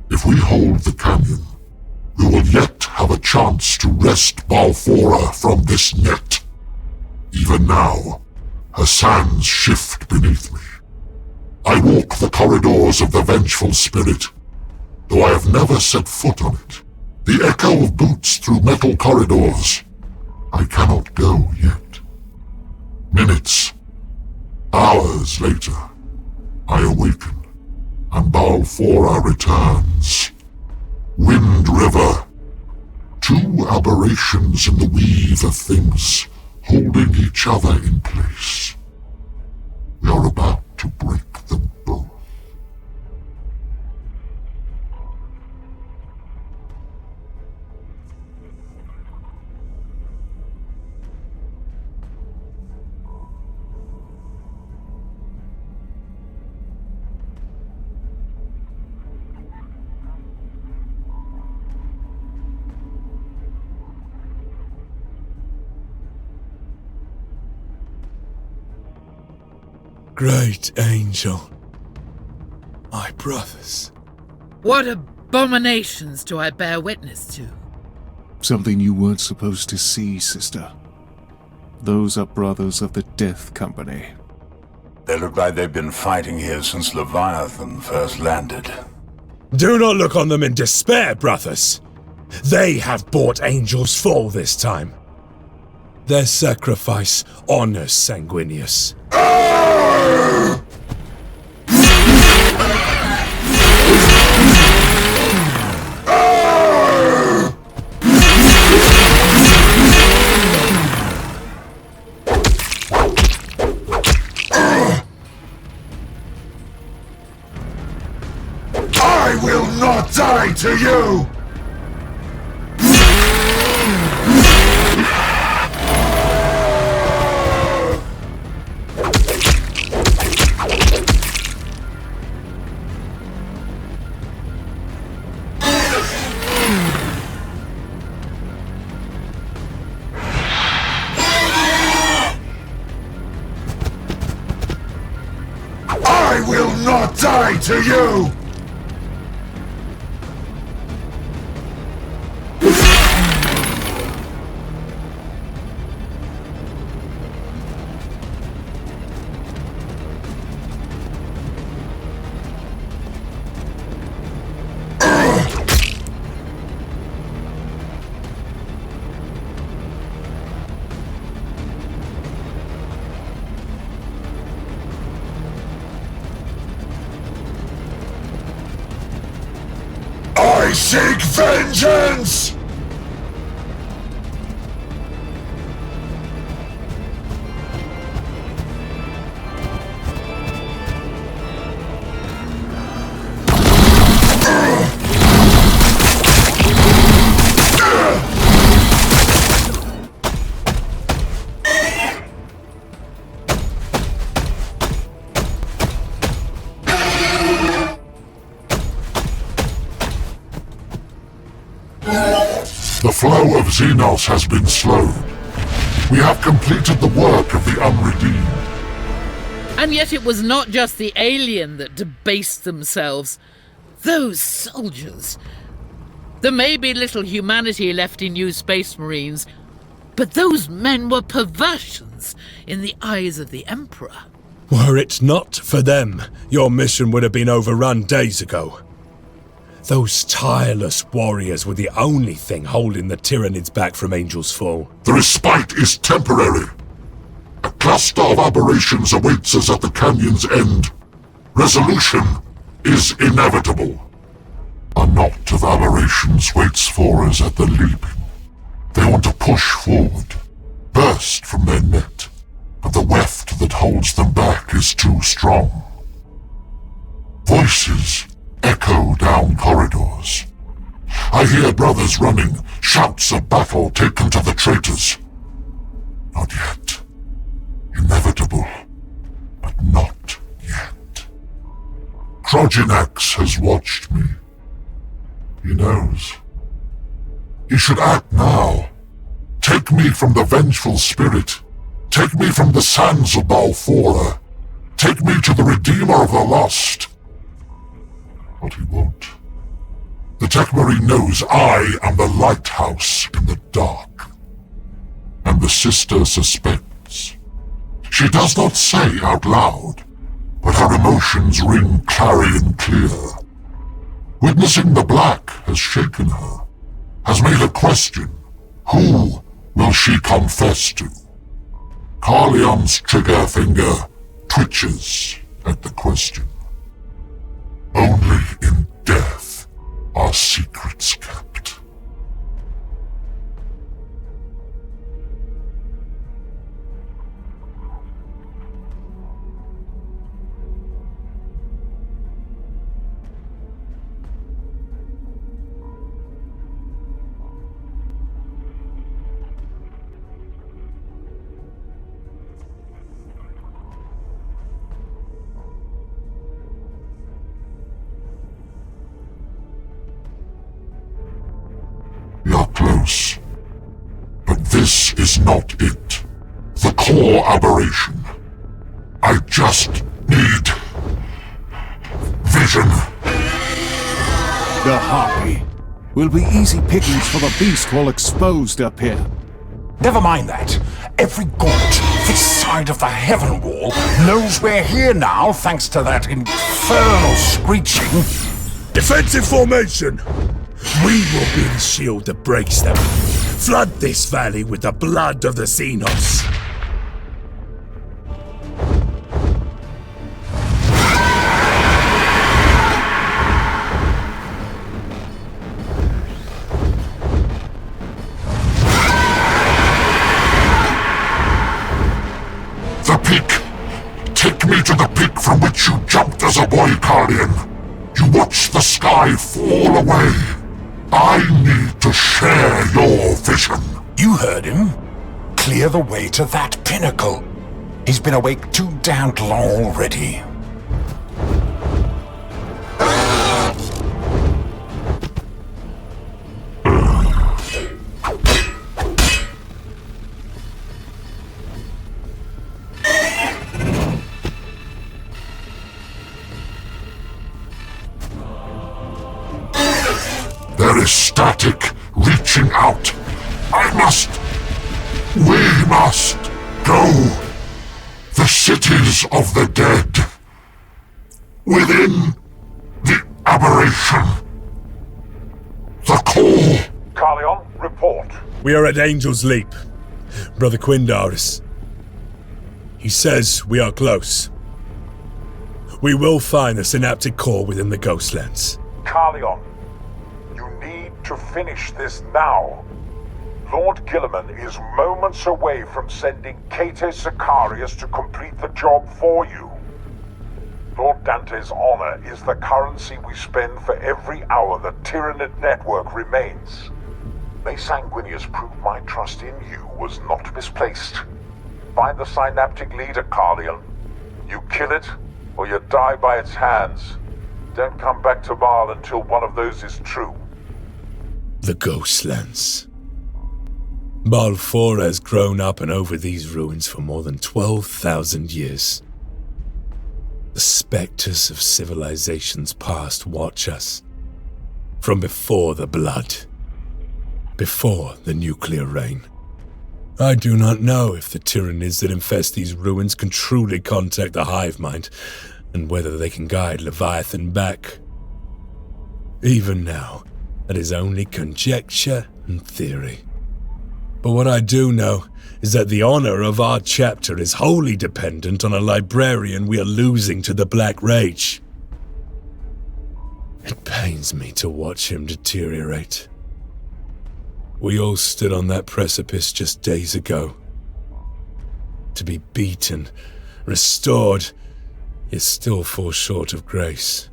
S8: If we hold the canyon, we will yet have a chance to wrest Balfora from this net. Even now, her sands shift beneath me. I walk the corridors of the vengeful spirit, though I have never set foot on it. The echo of boots through metal corridors. I cannot go yet. Minutes, hours later, I awaken, and Balfora returns. Wind River. Two aberrations in the weave of things, holding each other in place. We are about to break them both.
S1: Great Angel. My brothers.
S9: What abominations do I bear witness to?
S5: Something you weren't supposed to see, sister. Those are brothers of the Death Company.
S7: They look like they've been fighting here since Leviathan first landed.
S1: Do not look on them in despair, brothers. They have bought Angel's Fall this time. Their sacrifice honors Sanguinius.
S8: I will not die to you! I will not die to you! I seek vengeance! The flow of Xenos has been slowed. We have completed the work of the unredeemed.
S9: And yet it was not just the alien that debased themselves. Those soldiers. There may be little humanity left in you Space Marines, but those men were perversions in the eyes of the Emperor.
S1: Were it not for them, your mission would have been overrun days ago. Those tireless warriors were the only thing holding the Tyranids back from Angel's Fall.
S8: The respite is temporary. A cluster of aberrations awaits us at the canyon's end. Resolution is inevitable. A knot of aberrations waits for us at the leaping. They want to push forward, burst from their net, but the weft that holds them back is too strong. Voices echo down corridors. I hear brothers running, shouts of battle taken to the traitors. Not yet. Inevitable, but not yet. Kroginax has watched me. He knows. He should act now. Take me from the vengeful spirit. Take me from the sands of Balfora. Take me to the Redeemer of the Lost. But he won't. The Tekmari knows I am the lighthouse in the dark. And the sister suspects. She does not say out loud, but her emotions ring clarion clear. Witnessing the black has shaken her, has made her question, who will she confess to? Carleon's trigger finger twitches at the question. Only in death are secrets kept. You're close. But this is not it. The core aberration. I just need vision.
S5: The Harpy will be easy pickings for the beast while exposed up here.
S7: Never mind that. Every gaunt this side of the heaven wall knows we're here now thanks to that infernal screeching.
S1: Defensive formation! We will be the shield that breaks them. Flood this valley with the blood of the Xenos.
S8: The peak! Take me to the peak from which you jumped as a boy, Carleon. You watched the sky fall away. I need to share your vision.
S7: You heard him. Clear the way to that pinnacle. He's been awake too damned long already.
S8: There is static reaching out. We must go. The cities of the dead. Within the aberration. The core.
S2: Carleon, report.
S1: We are at Angel's Leap. Brother Quindaris. He says we are close. We will find the synaptic core within the Ghostlands.
S2: Carleon, you need to finish this now. Lord Guilliman is moments away from sending Kate Sicarius to complete the job for you. Lord Dante's honor is the currency we spend for every hour the Tyranid network remains. May Sanguinius prove my trust in you was not misplaced. Find the synaptic leader, Carleon. You kill it, or you die by its hands. Don't come back to Marl until one of those is true.
S1: The Ghostlands. Balfora has grown up and over these ruins for more than 12,000 years. The spectres of civilizations past watch us. From before the blood. Before the nuclear reign. I do not know if the tyrannies that infest these ruins can truly contact the hive mind, and whether they can guide Leviathan back. Even now, that is only conjecture and theory. But what I do know is that the honor of our chapter is wholly dependent on a librarian we are losing to the Black Rage. It pains me to watch him deteriorate. We all stood on that precipice just days ago. To be beaten, restored, yet still fall short of grace.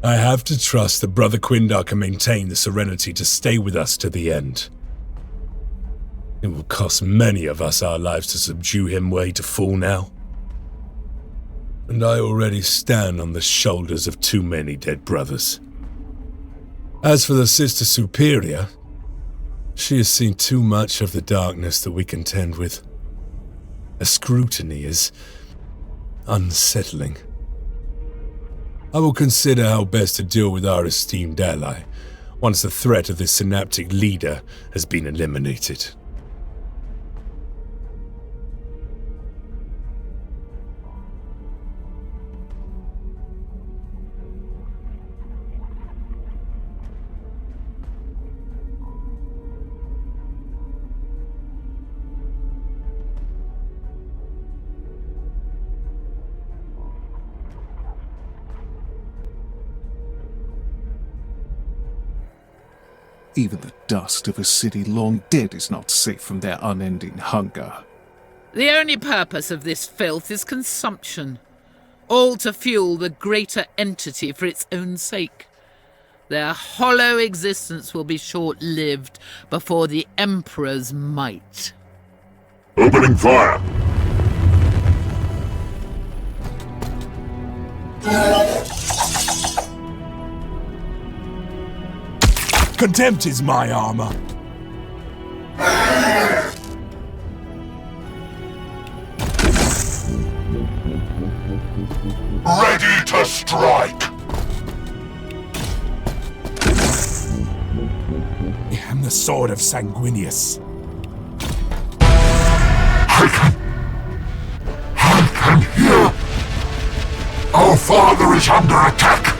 S1: I have to trust that Brother Quindar can maintain the serenity to stay with us to the end. It will cost many of us our lives to subdue him were he to fall now. And I already stand on the shoulders of too many dead brothers. As for the Sister Superior, she has seen too much of the darkness that we contend with. Her scrutiny is unsettling. I will consider how best to deal with our esteemed ally, once the threat of this synaptic leader has been eliminated.
S5: Even the dust of a city long dead is not safe from their unending hunger.
S9: The only purpose of this filth is consumption, all to fuel the greater entity for its own sake. Their hollow existence will be short-lived before the Emperor's might.
S8: Opening fire!
S1: Contempt is my armor.
S8: Ready to strike!
S1: I am the sword of Sanguinius.
S8: I can hear! Our father is under attack!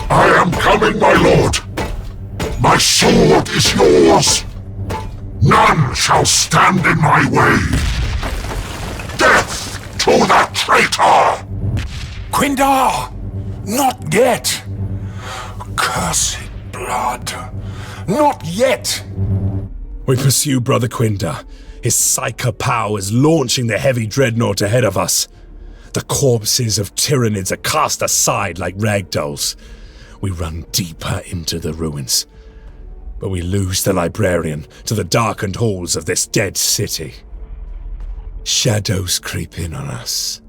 S8: I am coming, my lord! My sword is yours! None shall stand in my way! Death to the traitor!
S7: Quindar! Not yet! Cursed blood! Not yet!
S1: We pursue Brother Quindar, his psycho powers launching the heavy dreadnought ahead of us. The corpses of tyrannids are cast aside like ragdolls. We run deeper into the ruins. But we lose the librarian to the darkened halls of this dead city. Shadows creep in on us.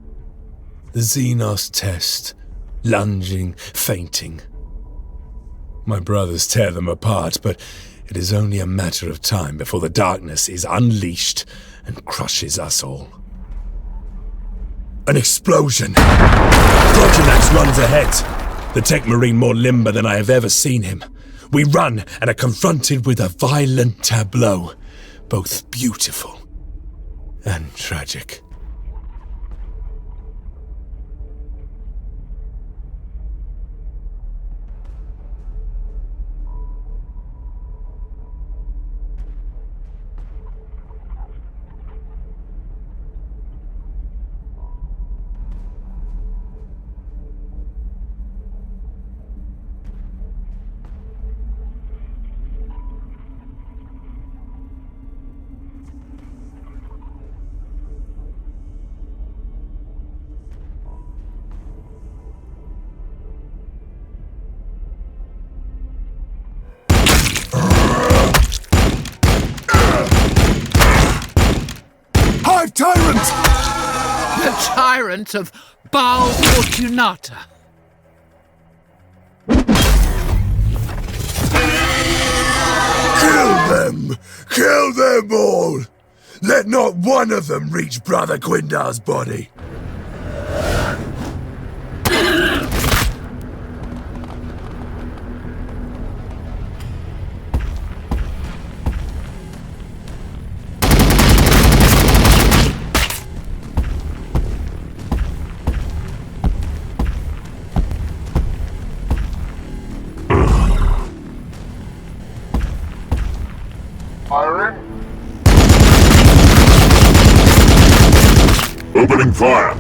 S1: The Xenos test, lunging, fainting. My brothers tear them apart, but it is only a matter of time before the darkness is unleashed and crushes us all. An explosion! Proginax runs ahead, the Tech Marine more limber than I have ever seen him. We run and are confronted with a violent tableau, both beautiful and tragic.
S5: Tyrant!
S9: The tyrant of Baal Fortunata.
S1: Kill them! Kill them all! Let not one of them reach Brother Quindar's body!
S8: fire!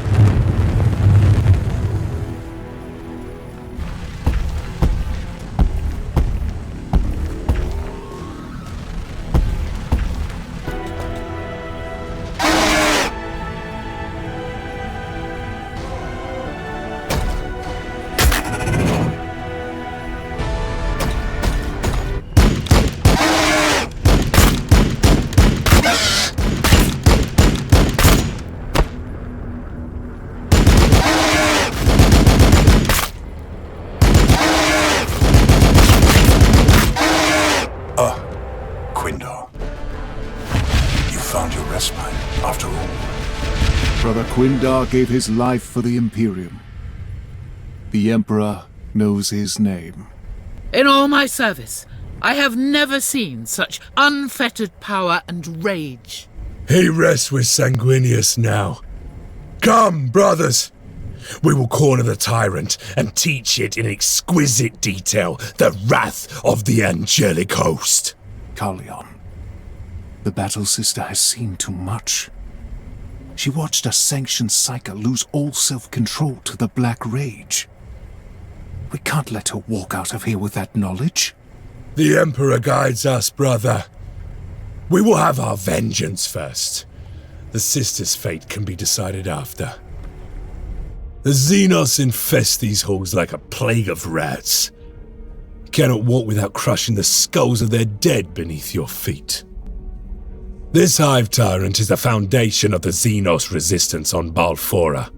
S5: Brother Quindar gave his life for the Imperium. The Emperor knows his name.
S9: In all my service, I have never seen such unfettered power and rage.
S1: He rests with Sanguinius now. Come, brothers! We will corner the tyrant and teach it in exquisite detail the wrath of the angelic host.
S5: Carleon, the Battle Sister has seen too much. She watched a sanctioned psyker lose all self-control to the Black Rage. We can't let her walk out of here with that knowledge.
S1: The Emperor guides us, brother. We will have our vengeance first. The sister's fate can be decided after. The Xenos infest these halls like a plague of rats. You cannot walk without crushing the skulls of their dead beneath your feet. This Hive Tyrant is the foundation of the Xenos resistance on Balfora.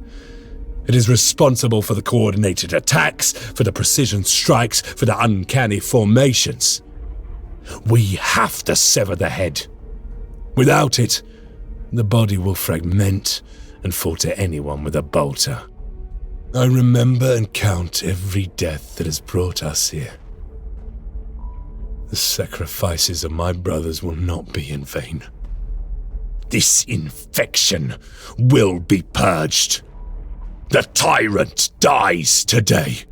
S1: It is responsible for the coordinated attacks, for the precision strikes, for the uncanny formations. We have to sever the head. Without it, the body will fragment and fall to anyone with a bolter. I remember and count every death that has brought us here. The sacrifices of my brothers will not be in vain. This infection will be purged. The tyrant dies today.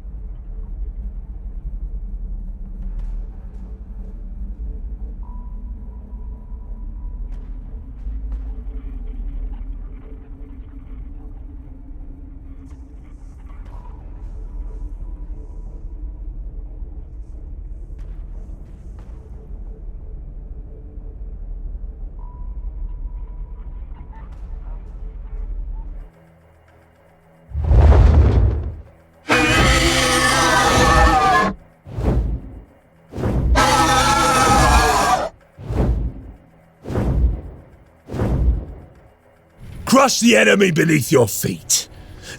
S1: Crush the enemy beneath your feet.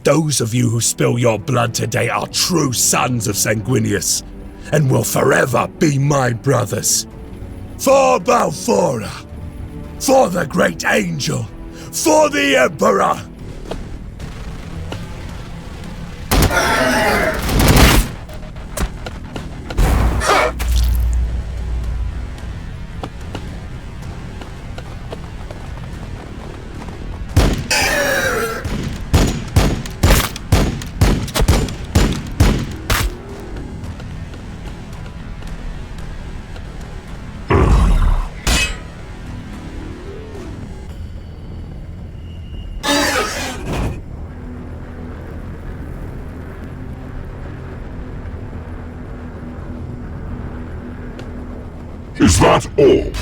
S1: Those of you who spill your blood today are true sons of Sanguinius, and will forever be my brothers. For Balfora, for the great angel, for the Emperor!
S8: Is that all?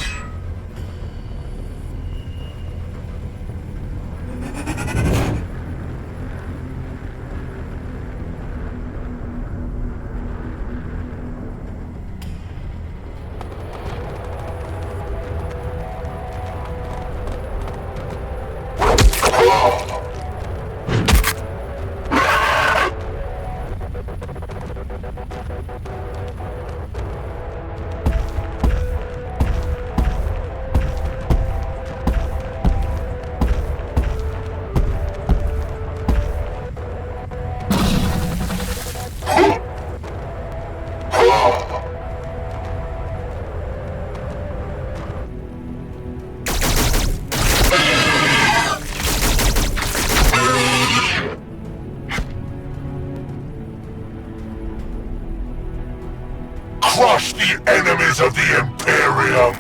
S8: Crush the enemies of the Imperium!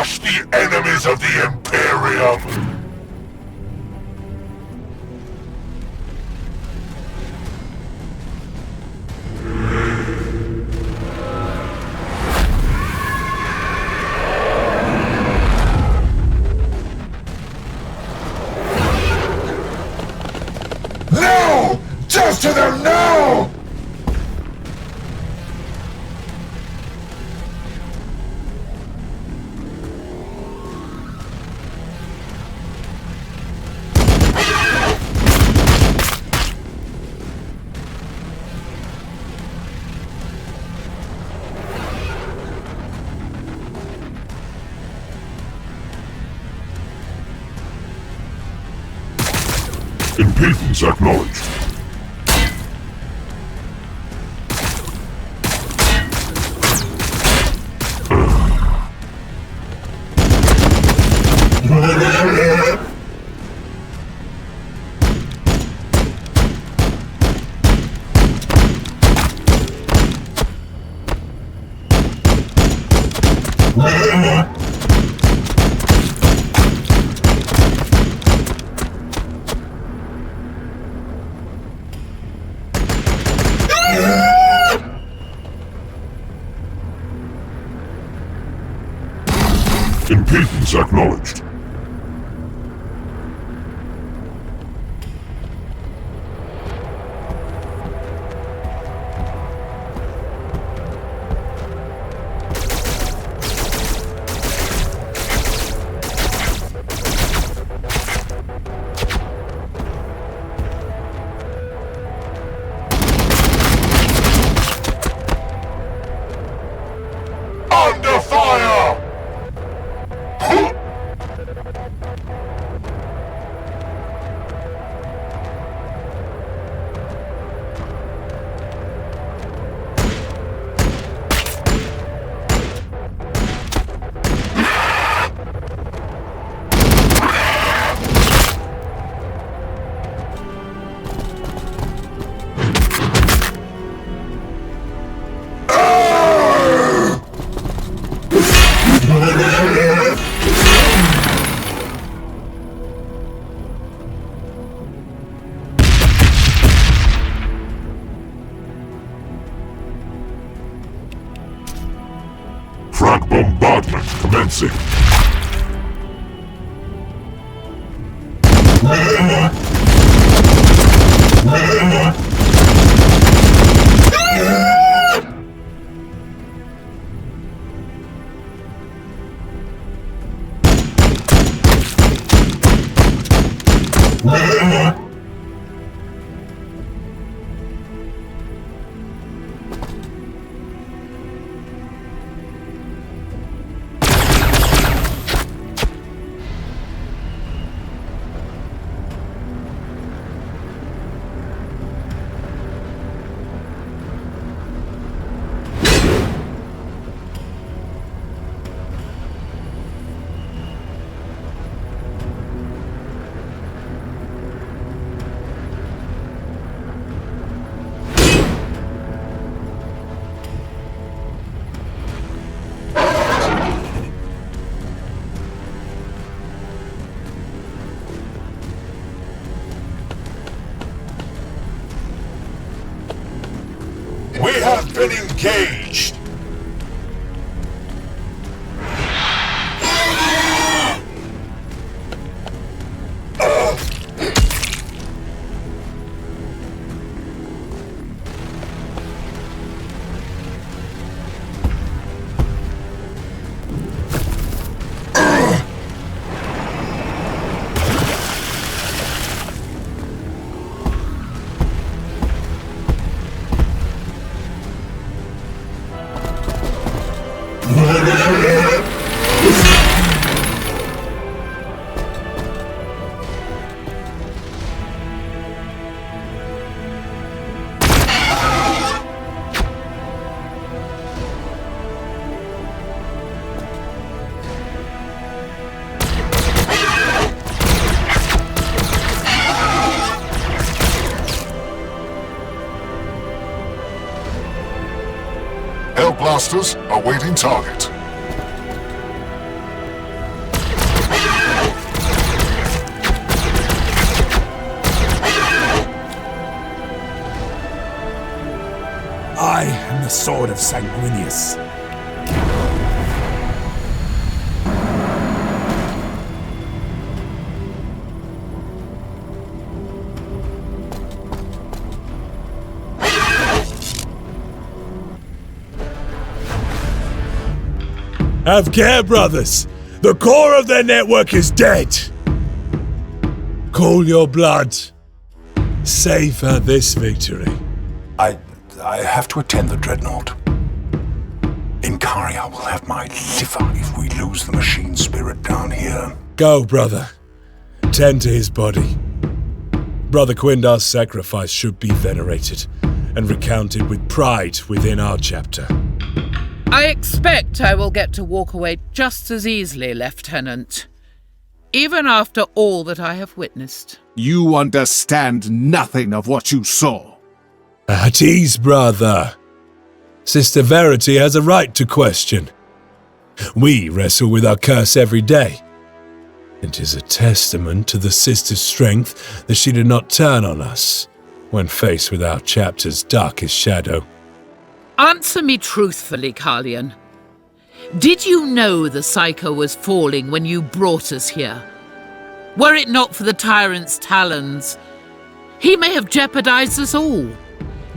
S8: crush the enemies of the Imperium!
S7: No! Just to them now!
S8: Impedance acknowledged. Impedance acknowledged. Under fire! Frag bombardment commencing. We have been engaged. Blasters awaiting target.
S1: the sword of Sanguinius. Have care, brothers! The core of their network is dead! Call your blood. Savor this victory.
S7: I have to attend the Dreadnought. Inkaria will have my liver if we lose the machine spirit down here.
S1: Go, brother. Tend to his body. Brother Quindar's sacrifice should be venerated and recounted with pride within our chapter.
S9: I expect I will get to walk away just as easily, Lieutenant. Even after all that I have witnessed.
S5: You understand nothing of what you saw.
S1: At ease, brother. Sister Verity has a right to question. We wrestle with our curse every day. It is a testament to the sister's strength that she did not turn on us when faced with our chapter's darkest shadow.
S9: Answer me truthfully, Carlion. Did you know the Psycho was falling when you brought us here? Were it not for the tyrant's talons, he may have jeopardized us all.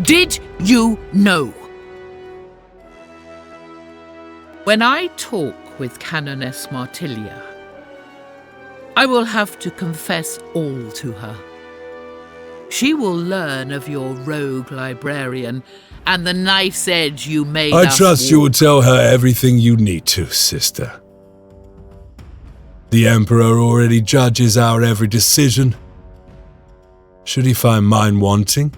S9: Did you know? When I talk with Canoness Martilia, I will have to confess all to her. She will learn of your rogue librarian and the knife's edge you made us
S1: I trust you will tell her everything you need to, sister. The Emperor already judges our every decision. Should he find mine wanting,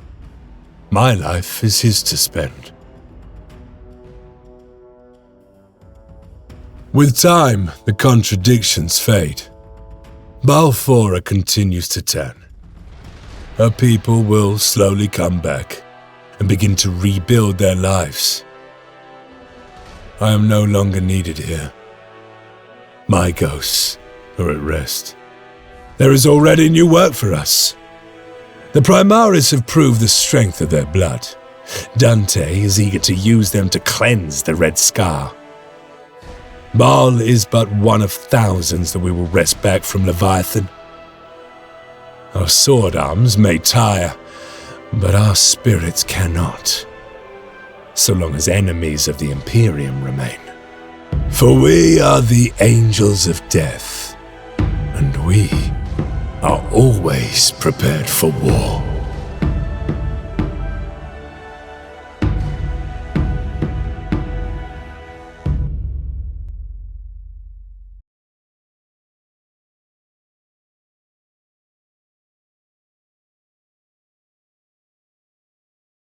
S1: my life is his to spend. With time, the contradictions fade. Balfora continues to turn. Her people will slowly come back and begin to rebuild their lives. I am no longer needed here. My ghosts are at rest. There is already new work for us. The Primaris have proved the strength of their blood. Dante is eager to use them to cleanse the Red Scar. Baal is but one of thousands that we will wrest back from Leviathan. Our sword arms may tire, but our spirits cannot, so long as enemies of the Imperium remain. For we are the angels of death, and we are always prepared for war.